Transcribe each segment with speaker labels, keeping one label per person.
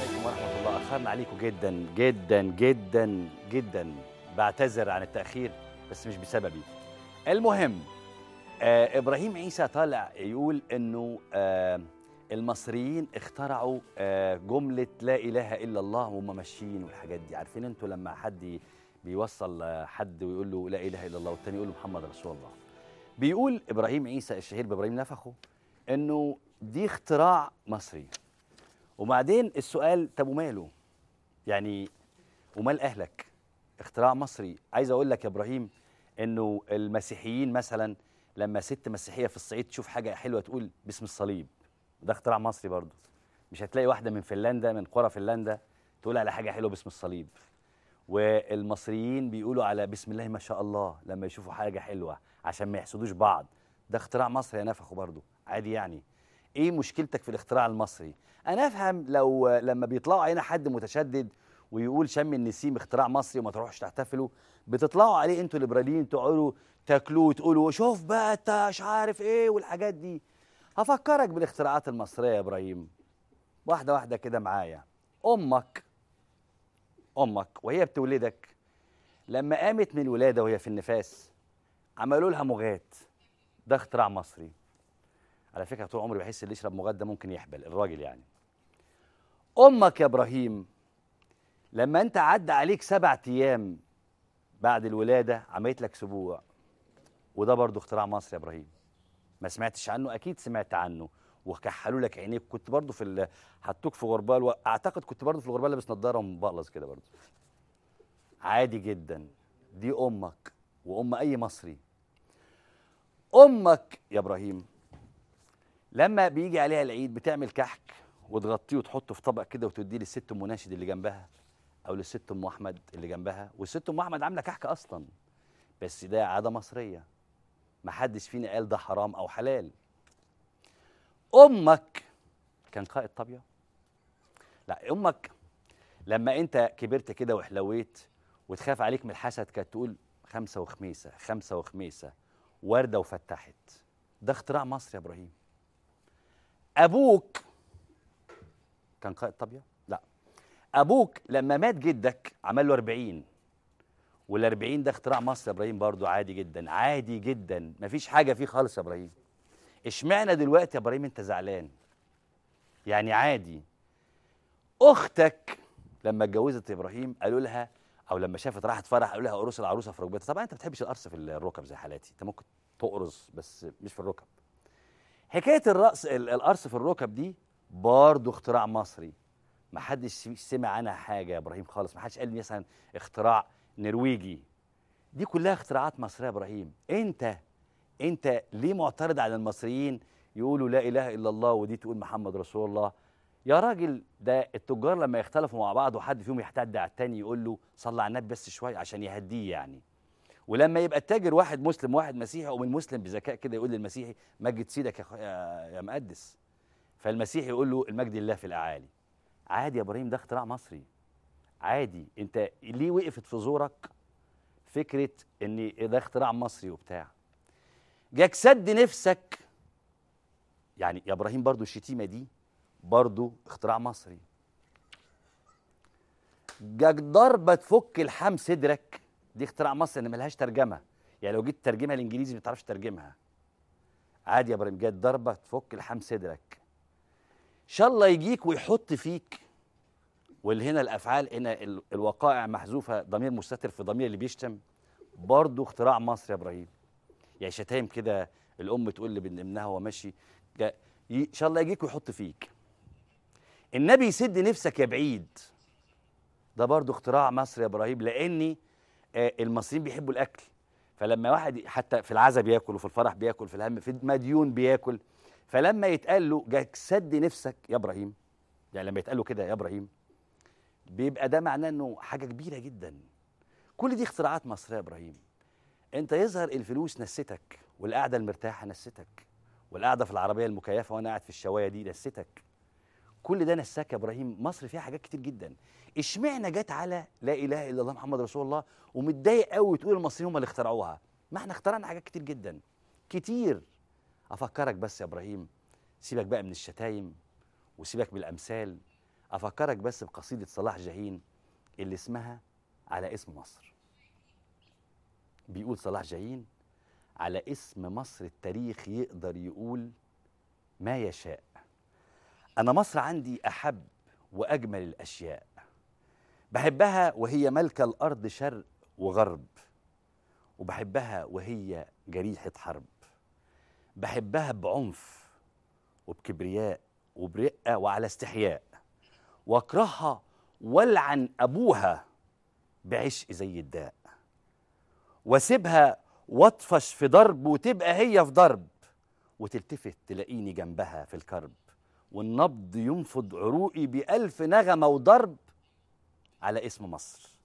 Speaker 1: عليكم ورحمة الله. أخرنا عليكم جدا جدا جدا جدا، بعتذر عن التأخير بس مش بسببي. المهم، إبراهيم عيسى طالع يقول إنه المصريين اخترعوا جملة لا إله إلا الله وهم ماشيين والحاجات دي. عارفين أنتوا لما حد بيوصل حد ويقول له لا إله إلا الله والتاني يقول له محمد رسول الله. بيقول إبراهيم عيسى الشهير بإبراهيم نفخه إنه دي اختراع مصري. وبعدين السؤال، طب وماله؟ يعني ومال أهلك؟ اختراع مصري. عايز أقول لك يا إبراهيم إنه المسيحيين مثلا لما ست مسيحية في الصعيد تشوف حاجة حلوة تقول باسم الصليب، ده اختراع مصري برضه. مش هتلاقي واحدة من فنلندا، من قرى فنلندا، تقول على حاجة حلوة باسم الصليب. والمصريين بيقولوا على بسم الله ما شاء الله لما يشوفوا حاجة حلوة عشان ما يحسدوش بعض. ده اختراع مصري يا نفخه برضه، عادي يعني. ايه مشكلتك في الاختراع المصري؟ انا افهم لو لما بيطلعوا علينا حد متشدد ويقول شم النسيم اختراع مصري وما تروحش تحتفلوا، بتطلعوا عليه انتوا الليبراليين تقعدوا تاكلوه وتقولوا شوف بقى انت مش عارف ايه والحاجات دي. هفكرك بالاختراعات المصريه يا ابراهيم، واحده واحده كده معايا. امك وهي بتولدك، لما قامت من الولاده وهي في النفاس عملوا لها مغات، ده اختراع مصري. على فكره طول عمري بحس اللي يشرب مغات ده ممكن يحبل الراجل يعني. امك يا ابراهيم لما انت عدى عليك 7 ايام بعد الولاده عملت لك سبوع، وده برضو اختراع مصري يا ابراهيم. ما سمعتش عنه؟ اكيد سمعت عنه. وكحلوا لك عينيك، كنت برضو حطوك في غربال اعتقد كنت برضو في الغربال لابس نضاره ومبقلص كده برضو. عادي جدا. دي امك وام اي مصري. امك يا ابراهيم لما بيجي عليها العيد بتعمل كحك وتغطيه وتحطه في طبق كده وتديه للست ام مناشد اللي جنبها او للست ام احمد اللي جنبها، والست ام احمد عامله كحك اصلا، بس ده عاده مصريه. ما حدش فينا قال ده حرام او حلال. امك كان قائد طابيه؟ لا، امك لما انت كبرت كده وحلويت وتخاف عليك من الحسد كانت تقول خمسه وخميسه خمسه وخميسه ورده وفتحت، ده اختراع مصري يا ابراهيم. ابوك كان قائد طابيه؟ لا. ابوك لما مات جدك عمل له 40، وال40 ده اختراع مصري يا ابراهيم برضو، عادي جدا عادي جدا، مفيش حاجه فيه خالص يا ابراهيم. اشمعنى دلوقتي يا ابراهيم انت زعلان؟ يعني عادي. اختك لما اتجوزت ابراهيم قالوا لها، او لما شافت راحت فرح قالوا لها قرص العروسه في ركبتها. طبعا انت ما بتحبش القرص في الركب زي حالاتي، انت ممكن تقرص بس مش في الركب. حكايه القرص في الركب دي برضو اختراع مصري. ما حدش سمع عنها حاجه يا ابراهيم خالص. ما حدش قال مثلا اختراع نرويجي. دي كلها اختراعات مصريه يا ابراهيم. انت ليه معترض على المصريين يقولوا لا اله الا الله ودي تقول محمد رسول الله؟ يا راجل ده التجار لما يختلفوا مع بعض وحد فيهم يحتد على التاني يقول له صلى على النبي بس شويه عشان يهديه يعني. ولما يبقى التاجر واحد مسلم وواحد مسيحي، او من مسلم بذكاء كده يقول للمسيحي مجد سيدك يا مقدس، فالمسيحي يقول له المجد لله في الاعالي. عادي يا ابراهيم، ده اختراع مصري عادي. انت ليه وقفت في زورك فكره ان ده اختراع مصري وبتاع؟ جاك سد نفسك يعني يا ابراهيم، برضو الشتيمه دي برضو اختراع مصري. جاك ضربه تفك الحام صدرك، دي اختراع مصري ان ملهاش ترجمه. يعني لو جيت ترجمها الانجليزي ما تعرفش ترجمها. عادي يا ابراهيم، جت ضربه تفك الحام صدرك. ان شاء الله يجيك ويحط فيك، واللي هنا الافعال هنا الوقائع محذوفه، ضمير مستتر في ضمير اللي بيشتم، برضو اختراع مصري يا ابراهيم. يعني شتايم كده الام تقول لابن ابنها وهو ماشي ان شاء الله يجيك ويحط فيك. النبي يسد نفسك يا بعيد، ده برضو اختراع مصري يا ابراهيم. لاني المصريين بيحبوا الاكل، فلما واحد حتى في العزا بياكل وفي الفرح بياكل في الهم في مديون بياكل، فلما يتقال له جاك سد نفسك يا ابراهيم، يعني لما يتقال له كده يا ابراهيم بيبقى ده معناه انه حاجه كبيره جدا. كل دي اختراعات مصريه يا ابراهيم. انت يظهر الفلوس نستك، والقعده المرتاحه نستك، والقعده في العربيه المكيفه وانا قاعد في الشوايه دي نستك. كل ده نساك يا ابراهيم. مصر فيها حاجات كتير جدا. اشمعنى جت على لا اله الا الله محمد رسول الله ومتضايق قوي تقول المصريين هم اللي اخترعوها؟ ما احنا اخترعنا حاجات كتير جدا كتير. افكرك بس يا ابراهيم، سيبك بقى من الشتايم وسيبك من الامثال. افكرك بس بقصيده صلاح جاهين اللي اسمها على اسم مصر. بيقول صلاح جاهين: على اسم مصر التاريخ يقدر يقول ما يشاء. أنا مصر عندي أحب وأجمل الأشياء، بحبها وهي ملكة الأرض شرق وغرب، وبحبها وهي جريحة حرب، بحبها بعنف وبكبرياء وبرقة وعلى استحياء، واكرهها والعن أبوها بعشق زي الداء، واسيبها واطفش في ضرب وتبقى هي في ضرب، وتلتفت تلاقيني جنبها في الكرب، والنبض ينفض عروقي بألف نغمة وضرب على اسم مصر.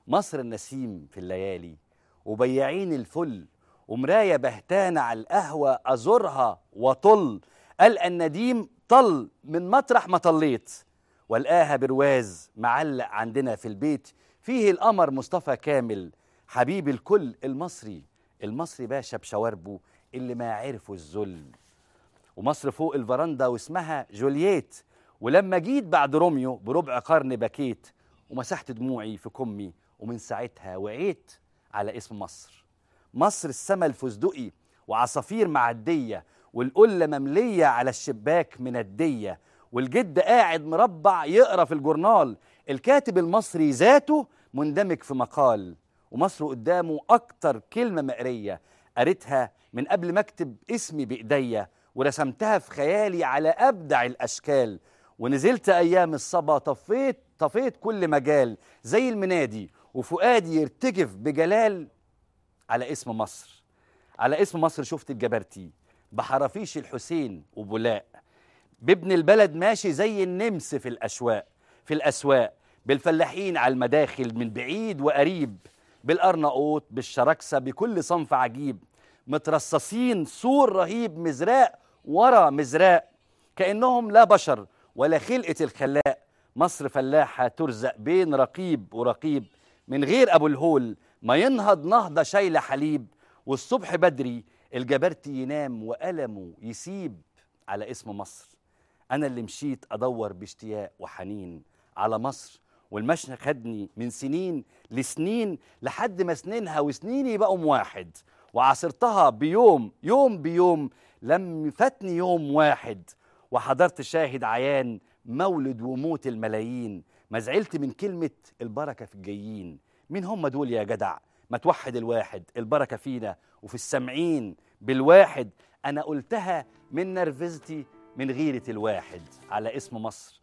Speaker 1: مصر النسيم في الليالي وبياعين الفل، ومراية بهتانة على القهوة أزورها وطل، ألقى النديم طل من مطرح ما طليت، والقاها برواز معلق عندنا في البيت، فيه القمر مصطفى كامل حبيب الكل، المصري باشا بشواربه اللي ما عرفوا الذل. ومصر فوق الفرندا واسمها جولييت، ولما جيت بعد روميو بربع قرن بكيت، ومسحت دموعي في كمي، ومن ساعتها وعيت على اسم مصر. مصر السما الفستقي وعصافير معدية، والقلة مملية على الشباك مندية، والجد قاعد مربع يقرأ في الجورنال، الكاتب المصري ذاته مندمج في مقال، ومصر قدامه أكتر كلمة مقرية قريتها من قبل ما أكتب اسمي بإيديا، ورسمتها في خيالي على أبدع الأشكال، ونزلت أيام الصبا طفيت كل مجال زي المنادي، وفؤادي يرتجف بجلال على اسم مصر. على اسم مصر شفت الجبرتي بحرافيش الحسين وبولاق، بابن البلد ماشي زي النمس في الأسواق، بالفلاحين على المداخل من بعيد وقريب، بالأرناؤوط بالشراكسة بكل صنف عجيب، مترصصين سور رهيب مزراق ورا مزراق، كأنهم لا بشر ولا خلقة الخلاق. مصر فلاحة ترزق بين رقيب ورقيب، من غير أبو الهول ما ينهض نهضة شايلة حليب، والصبح بدري الجبرتي ينام وألمه يسيب على اسم مصر. أنا اللي مشيت أدور باشتياق وحنين على مصر، والمشي خدني من سنين لسنين، لحد ما سنينها وسنيني بقوا واحد، وعاصرتها يوم بيوم لم فاتني يوم واحد، وحضرت شاهد عيان مولد وموت الملايين، ما زعلت من كلمة البركة في الجايين. مين هم دول يا جدع؟ ما توحد الواحد، البركة فينا وفي السامعين بالواحد، أنا قلتها من نرفزتي من غيرة الواحد على اسم مصر.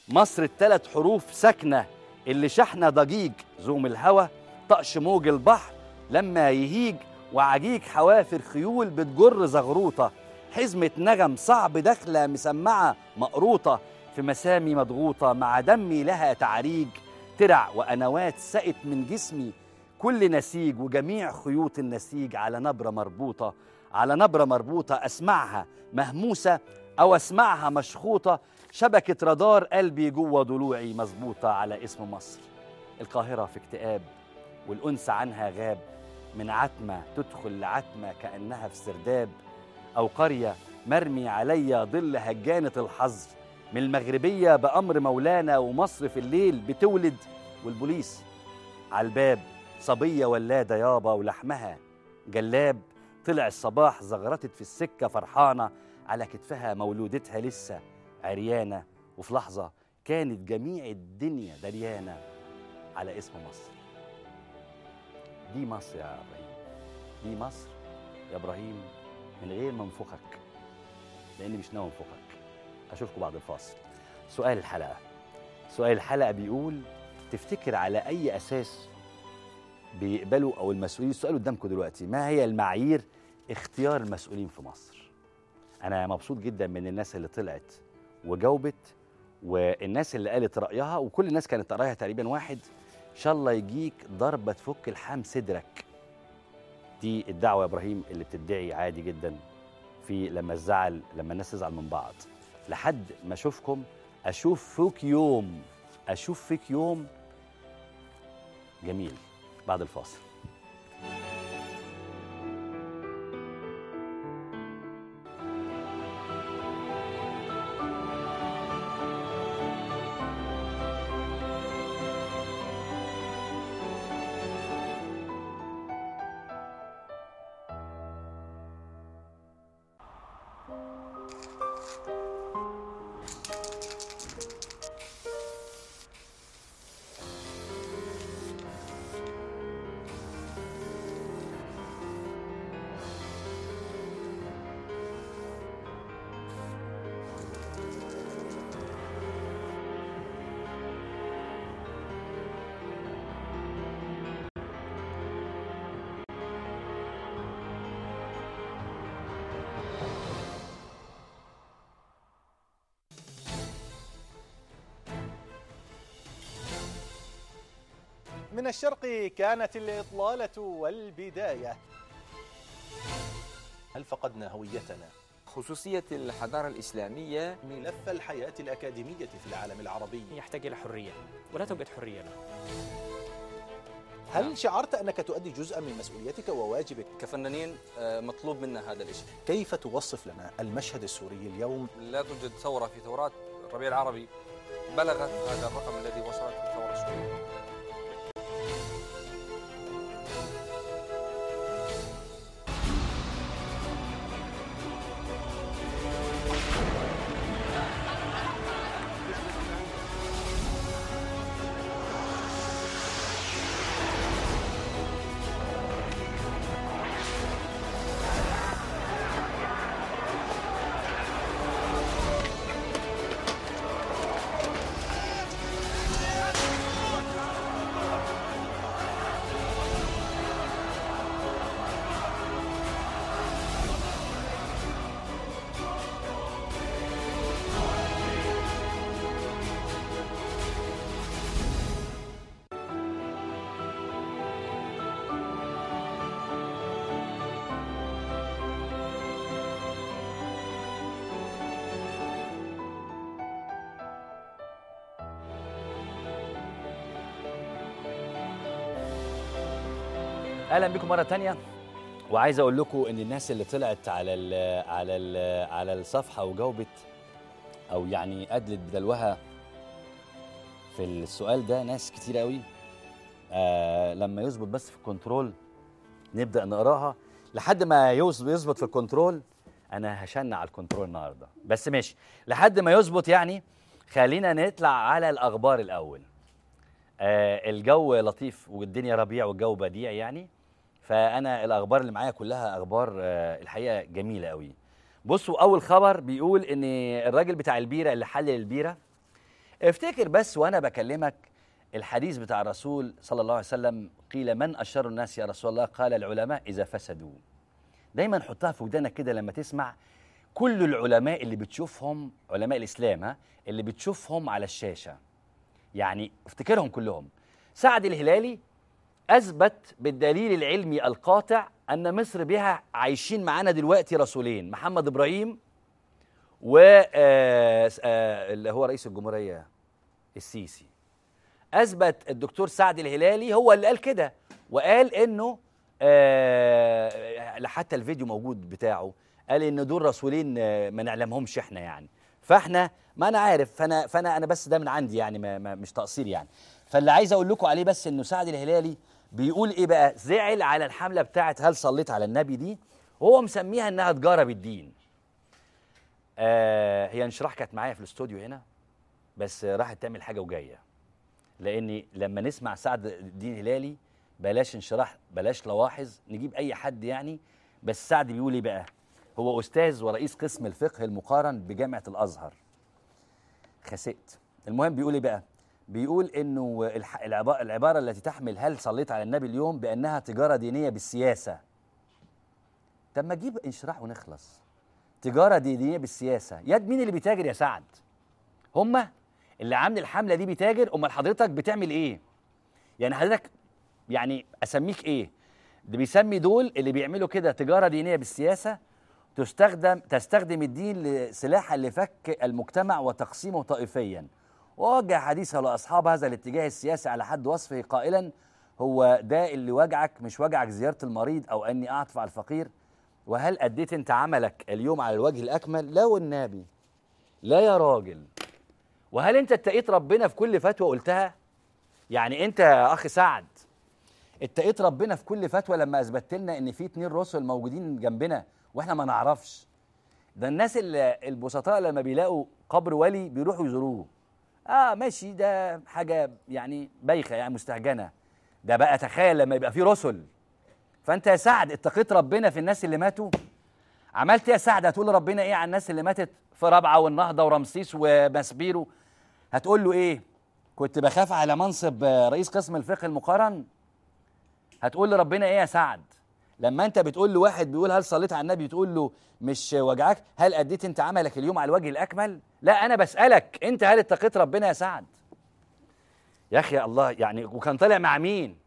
Speaker 1: مصر الثلاث حروف ساكنة اللي شحنة ضجيج زوم الهوى، طقش موج البحر لما يهيج، وعجيج حوافر خيول بتجر زغروطة، حزمة نغم صعب داخلة مسمعة مقروطة، في مسامي مضغوطة مع دمي لها تعريج، ترع وأنوات سقت من جسمي كل نسيج، وجميع خيوط النسيج على نبرة مربوطة، على نبرة مربوطة أسمعها مهموسة أو أسمعها مشخوطة، شبكة رادار قلبي جوه ضلوعي مظبوطة على اسم مصر. القاهرة في اكتئاب والأنس عنها غاب، من عتمة تدخل لعتمة كأنها في سرداب، أو قرية مرمي عليا ظل هجانة الحظر، من المغربية بأمر مولانا، ومصر في الليل بتولد والبوليس على الباب، صبية ولادة يابا ولحمها جلاب، طلع الصباح زغرتت في السكة فرحانة، على كتفها مولودتها لسه عريانة، وفي لحظة كانت جميع الدنيا دريانة على اسم مصر. دي مصر يا إبراهيم، دي مصر يا إبراهيم، من غير ما انفخك، لأني مش ناوي انفخك. أشوفكم بعد الفاصل. سؤال الحلقة بيقول: تفتكر على أي أساس بيقبلوا أو المسؤولين، السؤال قدامكم دلوقتي، ما هي المعايير اختيار المسؤولين في مصر؟ أنا مبسوط جدا من الناس اللي طلعت وجاوبت، والناس اللي قالت رأيها، وكل الناس كانت رأيها تقريبا واحد: إن شاء الله يجيك ضربة تفك الحام صدرك. دي الدعوة يا إبراهيم اللي بتدعي عادي جدا في لما الناس تزعل من بعض، لحد ما أشوف فيك يوم جميل بعد الفاصل.
Speaker 2: من الشرق كانت الإطلالة والبداية. هل فقدنا هويتنا؟
Speaker 3: خصوصية الحضارة الإسلامية.
Speaker 2: ملف الحياة الأكاديمية في العالم العربي
Speaker 4: يحتاج إلى حرية ولا توجد حرية له.
Speaker 2: هل شعرت أنك تؤدي جزءا من مسؤوليتك وواجبك؟
Speaker 5: كفنانين مطلوب منا هذا الشيء.
Speaker 2: كيف توصف لنا المشهد السوري اليوم؟
Speaker 5: لا توجد ثورة في ثورات الربيع العربي بلغت هذا الرقم الذي وصلت في الثورة السورية.
Speaker 1: اهلا بكم مره تانية. وعايز اقول لكم ان الناس اللي طلعت على الصفحه وجاوبت او يعني ادلت بدلوها في السؤال ده ناس كتير قوي. لما يظبط بس في الكنترول نبدا نقراها لحد ما يظبط في الكنترول. انا هشنع على الكنترول النهارده بس ماشي لحد ما يظبط. يعني خلينا نطلع على الاخبار الاول. الجو لطيف والدنيا ربيع والجو بديع يعني. فانا الاخبار اللي معايا كلها اخبار الحقيقه جميله قوي. بصوا اول خبر بيقول ان الراجل بتاع البيره اللي حلل البيره، افتكر بس وانا بكلمك الحديث بتاع الرسول صلى الله عليه وسلم، قيل من اشر الناس يا رسول الله؟ قال العلماء اذا فسدوا. دايما حطها في ودانك كده لما تسمع كل العلماء اللي بتشوفهم، علماء الاسلام اللي بتشوفهم على الشاشه، يعني افتكرهم كلهم. سعد الهلالي أثبت بالدليل العلمي القاطع أن مصر بها عايشين معانا دلوقتي رسولين، محمد إبراهيم و اللي هو رئيس الجمهورية السيسي. أثبت الدكتور سعد الهلالي هو اللي قال كده، وقال إنه حتى الفيديو موجود بتاعه، قال إن دول رسولين ما نعلمهمش إحنا يعني. فاحنا ما انا عارف فانا بس ده من عندي يعني ما مش تقصير يعني. فاللي عايز اقول لكم عليه بس انه سعد الهلالي بيقول ايه بقى؟ زعل على الحمله بتاعت هل صليت على النبي دي، وهو مسميها انها تجاره بالدين. هي انشراح كانت معايا في الاستوديو هنا بس راحت تعمل حاجه وجايه، لاني لما نسمع سعد الدين الهلالي بلاش انشراح بلاش لواحظ، نجيب اي حد يعني. بس سعد بيقول ايه بقى؟ هو أستاذ ورئيس قسم الفقه المقارن بجامعة الأزهر. خسئت. المهم بيقول إيه بقى؟ بيقول إنه العبارة التي تحمل هل صليت على النبي اليوم بأنها تجارة دينية بالسياسة. طب ما تجيب انشراح ونخلص. تجارة دينية بالسياسة، يد مين اللي بيتاجر يا سعد؟ هما اللي عامل الحملة دي بيتاجر، أمال حضرتك بتعمل إيه؟ يعني حضرتك يعني أسميك إيه؟ ده بيسمي دول اللي بيعملوا كده تجارة دينية بالسياسة، تستخدم الدين لسلاحا لفك المجتمع وتقسيمه طائفيا. ووجه حديثه لاصحاب هذا الاتجاه السياسي على حد وصفه قائلا: هو ده اللي وجعك؟ مش وجعك زياره المريض او اني اعطف على الفقير؟ وهل اديت انت عملك اليوم على الوجه الاكمل؟ لا والنبي، لا يا راجل. وهل انت اتقيت ربنا في كل فتوى قلتها؟ يعني انت يا اخي سعد اتقيت ربنا في كل فتوى لما اثبتت لنا ان في 2 رسل موجودين جنبنا واحنا ما نعرفش؟ ده الناس البسطاء لما بيلاقوا قبر ولي بيروحوا يزوروه. ماشي، ده حاجه يعني بايخه يعني مستهجنه. ده بقى تخيل لما يبقى في رسل. فانت يا سعد اتقيت ربنا في الناس اللي ماتوا؟ عملت ايه يا سعد؟ هتقول ربنا ايه على الناس اللي ماتت في رابعه والنهضه ورمسيس ومسبيرو؟ هتقول له ايه؟ كنت بخاف على منصب رئيس قسم الفقه المقارن؟ هتقول لربنا ايه يا سعد؟ لما انت بتقول له واحد بيقول هل صليت على النبي تقول له مش وجعك؟ هل اديت انت عملك اليوم على الوجه الاكمل؟ لا، انا بسالك انت هل اتقيت ربنا يا سعد؟ يا اخي الله يعني. وكان طالع مع مين؟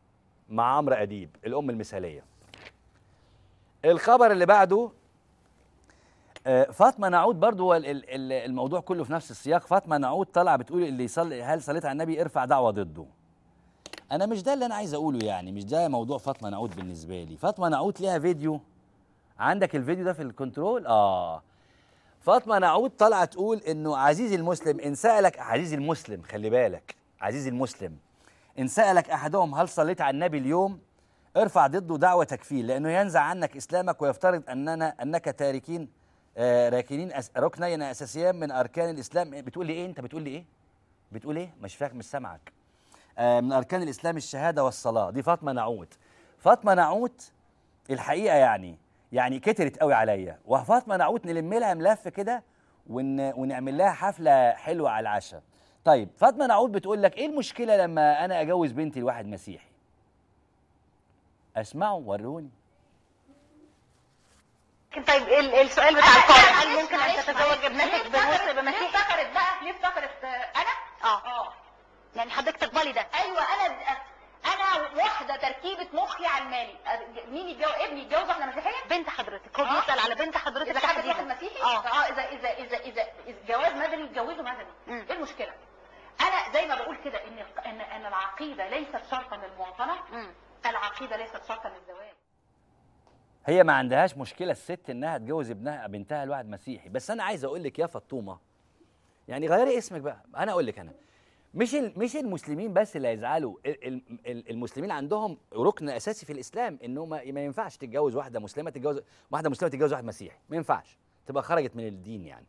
Speaker 1: مع عمرو اديب الام المثاليه. الخبر اللي بعده فاطمه نعود، برضو هو الموضوع كله في نفس السياق. فاطمه نعود طالعه بتقول اللي يصلي هل صليت على النبي ارفع دعوه ضده. انا مش ده اللي انا عايز اقوله يعني، مش ده موضوع فاطمه نعود بالنسبه لي. فاطمه نعود ليها فيديو، عندك الفيديو ده في الكنترول؟ فاطمه نعود طالعه تقول انه عزيزي المسلم ان سالك، عزيزي المسلم خلي بالك، عزيزي المسلم ان سالك احدهم هل صليت على النبي اليوم ارفع ضده دعوه تكفير، لانه ينزع عنك اسلامك ويفترض انك تاركين راكنين ركنين اساسيان من اركان الاسلام. بتقول لي ايه انت؟ بتقول لي ايه؟ بتقول ايه؟ مش فاهم، مش سامعك. من اركان الاسلام الشهاده والصلاه. دي فاطمه نعود. فاطمه نعود الحقيقه يعني كترت قوي عليا. وفاطمه نعود نلم لها ملف كده ونعمل لها حفله حلوه على العشاء. طيب فاطمه نعود بتقول لك ايه المشكله لما انا اجوز بنتي لواحد مسيحي؟ اسمعوا وروني.
Speaker 6: طيب السؤال بتاع القارئ، هل ممكن ان تتزوج ابنتك بمسلم مسيحي؟
Speaker 7: ليه افتكرت بقى؟ ليه افتكرت انا؟
Speaker 6: يعني حضرتك تقبلي ده؟
Speaker 7: ايوه انا واحده تركيبه مخي علماني. مين يتجوز؟ ابني يتجوز واحده مسيحيه؟
Speaker 6: بنت حضرتك، هو بيسال على بنت حضرتك
Speaker 7: اذا حابب
Speaker 6: تحديدا.
Speaker 7: واحد مسيحي
Speaker 6: اذا
Speaker 7: اذا جواز مدني يتجوزوا مدني. ايه المشكله؟ انا زي ما بقول كده ان العقيده ليست شرطا للمواطنه. العقيده ليست شرطا للزواج.
Speaker 1: هي ما عندهاش مشكله الست انها تجوز بنتها لواحد مسيحي، بس انا عايز اقول لك يا فطومه، يعني غيري اسمك بقى. انا اقول لك انا مش المسلمين بس اللي هيزعلوا. المسلمين عندهم ركن اساسي في الاسلام انه ما ينفعش تتجوز واحده مسلمه تتجوز واحد مسيحي، ما ينفعش، تبقى خرجت من الدين يعني.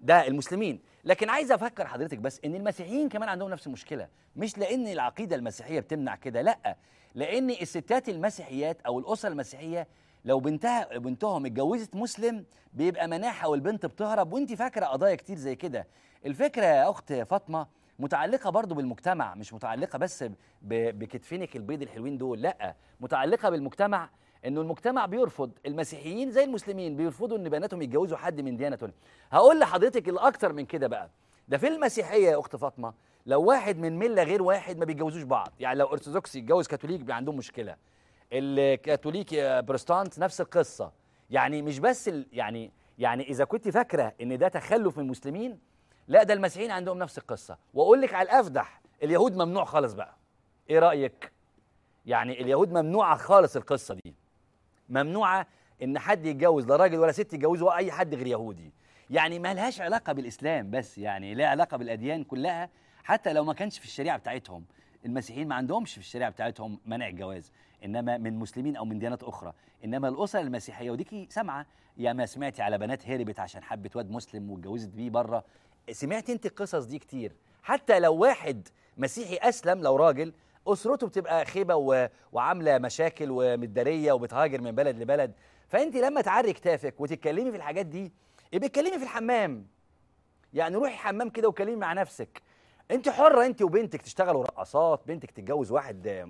Speaker 1: ده المسلمين. لكن عايز افكر حضرتك بس ان المسيحيين كمان عندهم نفس المشكله، مش لان العقيده المسيحيه بتمنع كده، لا، لان الستات المسيحيات او الاسر المسيحيه لو بنتهم اتجوزت مسلم بيبقى مناحه والبنت بتهرب. وانت فاكره قضايا كتير زي كده. الفكره يا اخت فاطمه متعلقه برضو بالمجتمع، مش متعلقه بس بكتفينك البيض الحلوين دول، لا، متعلقه بالمجتمع. انه المجتمع بيرفض المسيحيين زي المسلمين بيرفضوا ان بناتهم يتجوزوا حد من ديانه تانية. هقول لحضرتك الاكتر من كده بقى، ده في المسيحيه يا اخت فاطمه لو واحد من مله غير واحد ما بيتجوزوش بعض. يعني لو ارثوذكسي يتجوز كاثوليك بيبقى عندهم مشكله، الكاثوليك بروتستانت نفس القصه. يعني مش بس يعني اذا كنت فاكره ان ده تخلف من المسلمين، لا، ده المسيحيين عندهم نفس القصه. واقول لك على الافدح، اليهود ممنوع خالص بقى. ايه رايك؟ يعني اليهود ممنوعه خالص القصه دي، ممنوعه ان حد يتجوز لا راجل ولا ست يتجوزوا اي حد غير يهودي. يعني ما لهاش علاقه بالاسلام بس، يعني لها علاقه بالاديان كلها، حتى لو ما كانش في الشريعه بتاعتهم. المسيحيين ما عندهمش في الشريعه بتاعتهم منع الجواز، انما من مسلمين او من ديانات اخرى. انما الاسر المسيحيه، وديكي سامعه يا ما سمعتي على بنات هربت عشان حبت واد مسلم واتجوزت بيه بره؟ سمعتي انت القصص دي كتير. حتى لو واحد مسيحي اسلم، لو راجل اسرته بتبقى خيبه وعامله مشاكل ومتداريه وبتهاجر من بلد لبلد. فانت لما تعري كتافك وتتكلمي في الحاجات دي، يبقى اتكلمي في الحمام. يعني روحي الحمام كده وكلمي مع نفسك. انت حره، انت وبنتك تشتغلوا رقصات، بنتك تتجوز واحد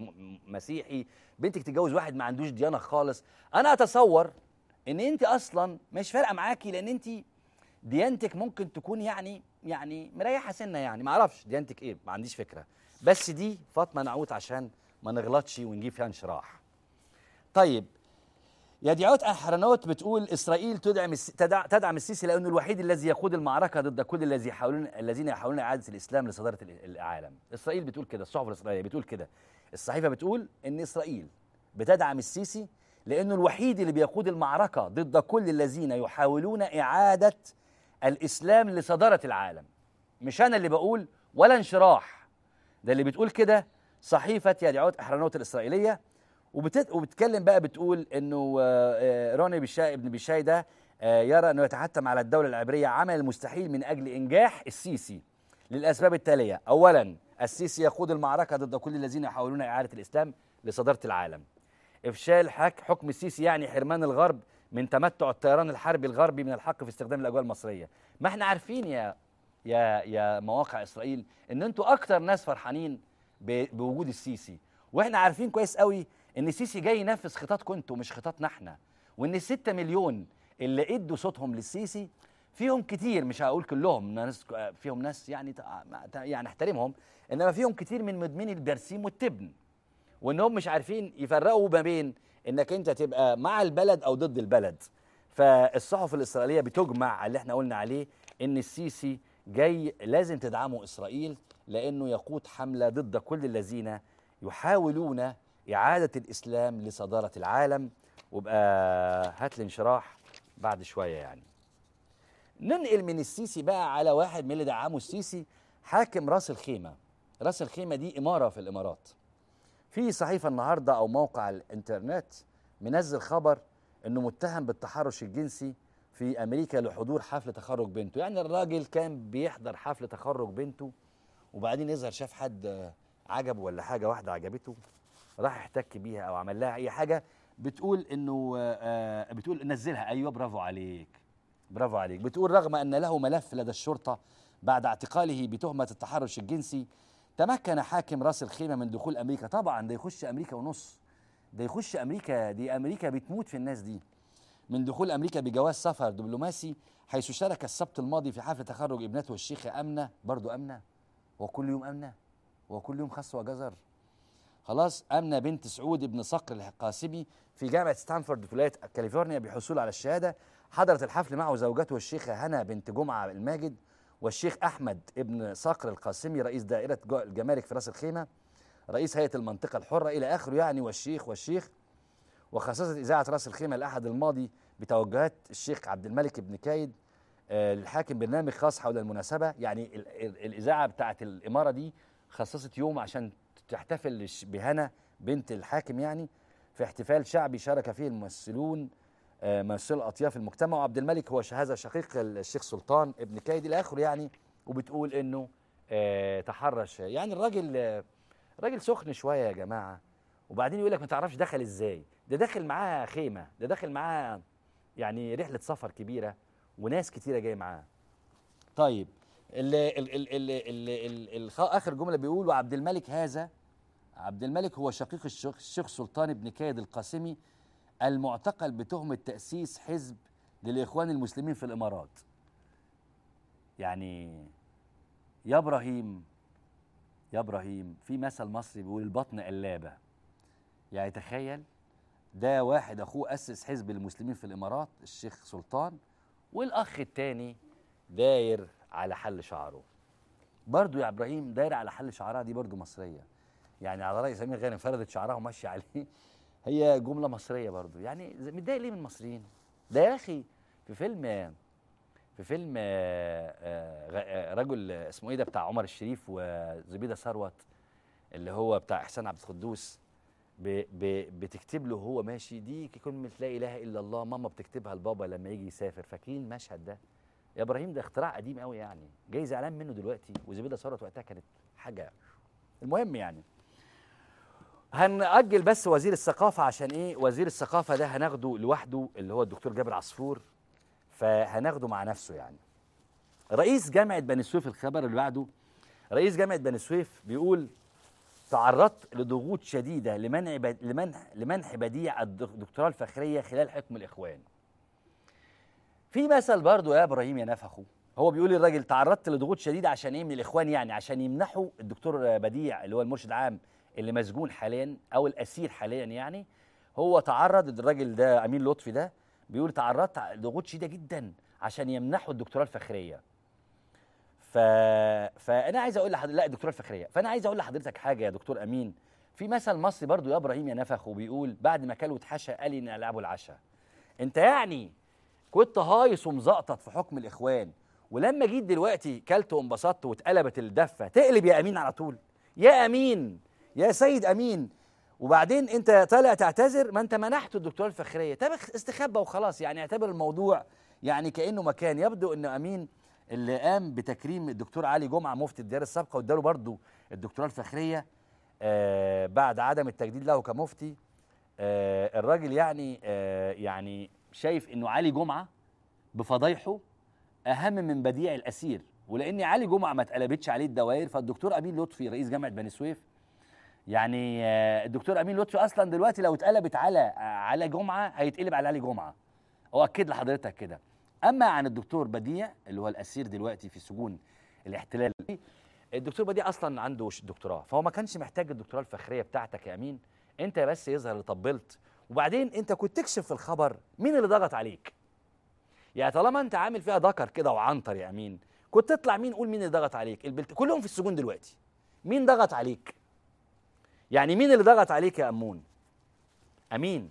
Speaker 1: مسيحي، بنتك تتجوز واحد ما عندوش ديانه خالص. انا اتصور ان انت اصلا مش فارقه معاكي، لان انت ديانتك ممكن تكون يعني مريحه سنه، يعني ما اعرفش ديانتك ايه، ما عنديش فكره. بس دي فاطمه نعوت عشان ما نغلطش ونجيب فيها انشراح. طيب يدعوت أحرنوت بتقول إسرائيل تدعم السيسي لأنه الوحيد الذي يقود المعركة ضد كل الذين يحاولون إعادة الإسلام لصدارة العالم. إسرائيل بتقول كده، الصحف الإسرائيلية بتقول كده، الصحيفة بتقول إن إسرائيل بتدعم السيسي لأنه الوحيد اللي بيقود المعركة ضد كل الذين يحاولون إعادة الإسلام لصدارة العالم. مش أنا اللي بقول ولا انشراح، ده اللي بتقول كده صحيفة يدعوت أحرنوت الإسرائيلية. وبتتكلم بقى بتقول انه روني ابن بيشاي ده يرى انه يتحتم على الدوله العبريه عمل المستحيل من اجل انجاح السيسي للاسباب التاليه. اولا، السيسي يقود المعركه ضد كل الذين يحاولون اعاده الاسلام لصداره العالم. افشال حكم السيسي يعني حرمان الغرب من تمتع الطيران الحربي الغربي من الحق في استخدام الاجواء المصريه. ما احنا عارفين يا مواقع اسرائيل ان انتوا اكتر ناس فرحانين بوجود السيسي، واحنا عارفين كويس قوي ان السيسي جاي ينفذ خططكم انتوا مش خططنا احنا، وان ال6 مليون اللي ادوا صوتهم للسيسي فيهم كتير، مش هقول كلهم، ناس فيهم ناس يعني احترمهم، انما فيهم كتير من مدمني البرسيم والتبن، وانهم مش عارفين يفرقوا ما بين انك انت تبقى مع البلد او ضد البلد. فالصحف الاسرائيليه بتجمع على اللي احنا قلنا عليه، ان السيسي جاي لازم تدعموا اسرائيل، لانه يقود حمله ضد كل الذين يحاولون اعاده الاسلام لصداره العالم. وبقى هات لي انشراح بعد شويه يعني. ننقل من السيسي بقى على واحد من اللي دعموا السيسي، حاكم راس الخيمه. راس الخيمه دي اماره في الامارات. في صحيفه النهارده او موقع الانترنت منزل خبر انه متهم بالتحرش الجنسي في امريكا لحضور حفل تخرج بنته. يعني الراجل كان بيحضر حفل تخرج بنته، وبعدين يظهر شاف حد عجبه ولا حاجه، واحده عجبته، راح احتك بيها او عمل لها اي حاجه، بتقول انه بتقول نزلها. ايوه برافو عليك، برافو عليك. بتقول رغم ان له ملف لدى الشرطه بعد اعتقاله بتهمه التحرش الجنسي، تمكن حاكم راس الخيمه من دخول امريكا. طبعا ده يخش امريكا ونص، ده يخش امريكا، دي امريكا بتموت في الناس دي. من دخول امريكا بجواز سفر دبلوماسي، حيث شارك السبت الماضي في حفل تخرج ابنته الشيخه امنه. برضو امنه، وكل يوم امنه، وكل يوم خس وجزر. خلاص، امنه بنت سعود ابن صقر القاسمي في جامعه ستانفورد في ولايه كاليفورنيا بحصول على الشهاده. حضرت الحفل معه زوجته الشيخه هنا بنت جمعه الماجد، والشيخ احمد ابن صقر القاسمي رئيس دائره الجمارك في راس الخيمه، رئيس هيئه المنطقه الحره الى اخره يعني، والشيخ. وخصصت اذاعه راس الخيمه الاحد الماضي بتوجهات الشيخ عبد الملك بن كايد للحاكم برنامج خاص حول المناسبه. يعني الاذاعه بتاعت الاماره دي خصصت يوم عشان تحتفل بهنا بنت الحاكم، يعني في احتفال شعبي شارك فيه الممثلون ممثلو اطياف المجتمع. وعبد الملك هو هذا شقيق الشيخ سلطان ابن كايد الى اخره يعني. وبتقول انه تحرش. يعني الراجل سخن شويه يا جماعه. وبعدين يقول لك ما تعرفش دخل ازاي، ده داخل معاه خيمه، ده داخل معاه يعني رحله سفر كبيره وناس كتيره جايه معاه. طيب اخر جمله بيقول وعبد الملك عبد الملك هو شقيق الشيخ سلطان بن كايد القاسمي المعتقل بتهمه تاسيس حزب للاخوان المسلمين في الامارات. يعني يا ابراهيم في مثل مصري بيقول البطن قلابه. يعني تخيل، ده واحد اخوه اسس حزب المسلمين في الامارات الشيخ سلطان، والاخ التاني داير على حل شعره. برضو يا ابراهيم داير على حل شعرها، دي برضو مصريه. يعني على راي سمير غانم فردت شعرها وماشيه عليه، هي جمله مصريه برضو. يعني متضايق ليه من المصريين؟ ده يا اخي في فيلم رجل اسمه ايه ده بتاع عمر الشريف وزبيده ثروت، اللي هو بتاع احسان عبد القدوس، بتكتب له هو ماشي دي كلمه لا اله الا الله ماما بتكتبها لبابا لما يجي يسافر. فاكرين المشهد ده يا ابراهيم؟ ده اختراع قديم قوي يعني، جاي زعلان منه دلوقتي، وزبيده ثروت وقتها كانت حاجه. المهم يعني هنأجل بس وزير الثقافه. عشان ايه؟ وزير الثقافه ده هناخده لوحده، اللي هو الدكتور جابر عصفور، فهناخده مع نفسه يعني. رئيس جامعه بني سويف، الخبر اللي بعده، رئيس جامعه بني سويف بيقول تعرضت لضغوط شديده لمنح بديع الدكتوراه الفخريه خلال حكم الاخوان. في مثل برضه يا ابراهيم يا نفخه، هو بيقول الراجل تعرضت لضغوط شديده عشان ايه؟ من الاخوان، يعني عشان يمنحوا الدكتور بديع اللي هو المرشد العام اللي مسجون حاليا او الاسير حاليا. يعني هو تعرض، الراجل ده امين لطفي ده بيقول تعرضت لضغوط شديده جدا عشان يمنحوا الدكتوراه الفخريه. فانا عايز اقول لحضرتك، لا الدكتوراه الفخريه، فانا عايز اقول لحضرتك حاجه يا دكتور امين. في مثل مصري برضو يا ابراهيم يا نفخ، وبيقول بعد ما كل واتحشى قال ان العبوا العشاء. انت يعني كنت هايص ومزقطط في حكم الاخوان، ولما جيت دلوقتي كلت وانبسطت واتقلبت الدفه تقلب يا امين على طول؟ يا امين يا سيد امين. وبعدين انت طالع تعتذر، ما انت منحته الدكتوراه الفخريه. طب استخبى وخلاص، يعني اعتبر الموضوع يعني كانه مكان. يبدو ان امين اللي قام بتكريم الدكتور علي جمعه مفتي الديار السابقه واداله برضه الدكتوراه الفخريه بعد عدم التجديد له كمفتي. الراجل يعني شايف انه علي جمعه بفضايحه اهم من بديع الاسير، ولان علي جمعه ما اتقلبتش عليه الدوائر، فالدكتور امين لطفي رئيس جامعه بني سويف، يعني الدكتور امين لطفي اصلا دلوقتي لو اتقلبت على جمعه هيتقلب على علي جمعه. اؤكد لحضرتك كده. اما عن الدكتور بديع اللي هو الاسير دلوقتي في سجون الاحتلال، الدكتور بديع اصلا عنده دكتوراه، فهو ما كانش محتاج الدكتوراه الفخريه بتاعتك يا امين، انت بس يظهر اللي طبلت. وبعدين انت كنت تكشف في الخبر مين اللي ضغط عليك. يعني طالما انت عامل فيها ذكر كده وعنتر يا امين، كنت تطلع مين قول مين اللي ضغط عليك. كلهم في السجون دلوقتي، مين ضغط عليك؟ يعني مين اللي ضغط عليك يا امون؟ امين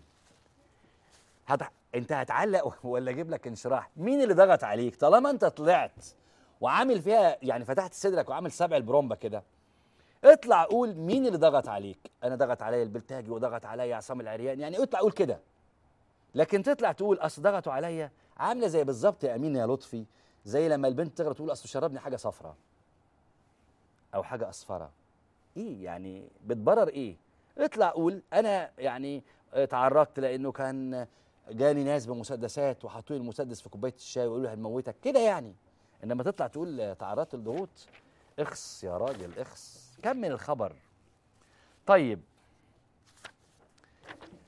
Speaker 1: انت هتعلق ولا اجيب لك انشراح؟ مين اللي ضغط عليك؟ طالما انت طلعت وعامل فيها يعني فتحت صدرك وعامل سبع البرومبا كده، اطلع قول مين اللي ضغط عليك. انا ضغط عليا البلتاجي وضغط عليا عصام العريان، يعني اطلع قول كده. لكن تطلع تقول اصل ضغطوا عليا، عامله زي بالظبط يا امين يا لطفي، زي لما البنت تغلط تقول اصل شربني حاجه صفراء او حاجه اصفره. ايه يعني بتبرر ايه؟ اطلع قول انا يعني تعرضت لانه كان جاني ناس بمسدسات وحطوا لي المسدس في كوبايه الشاي ويقولوا لي هنموتك كده يعني. انما تطلع تقول تعرضت لضغوط، اخس يا راجل اخس. كمل الخبر. طيب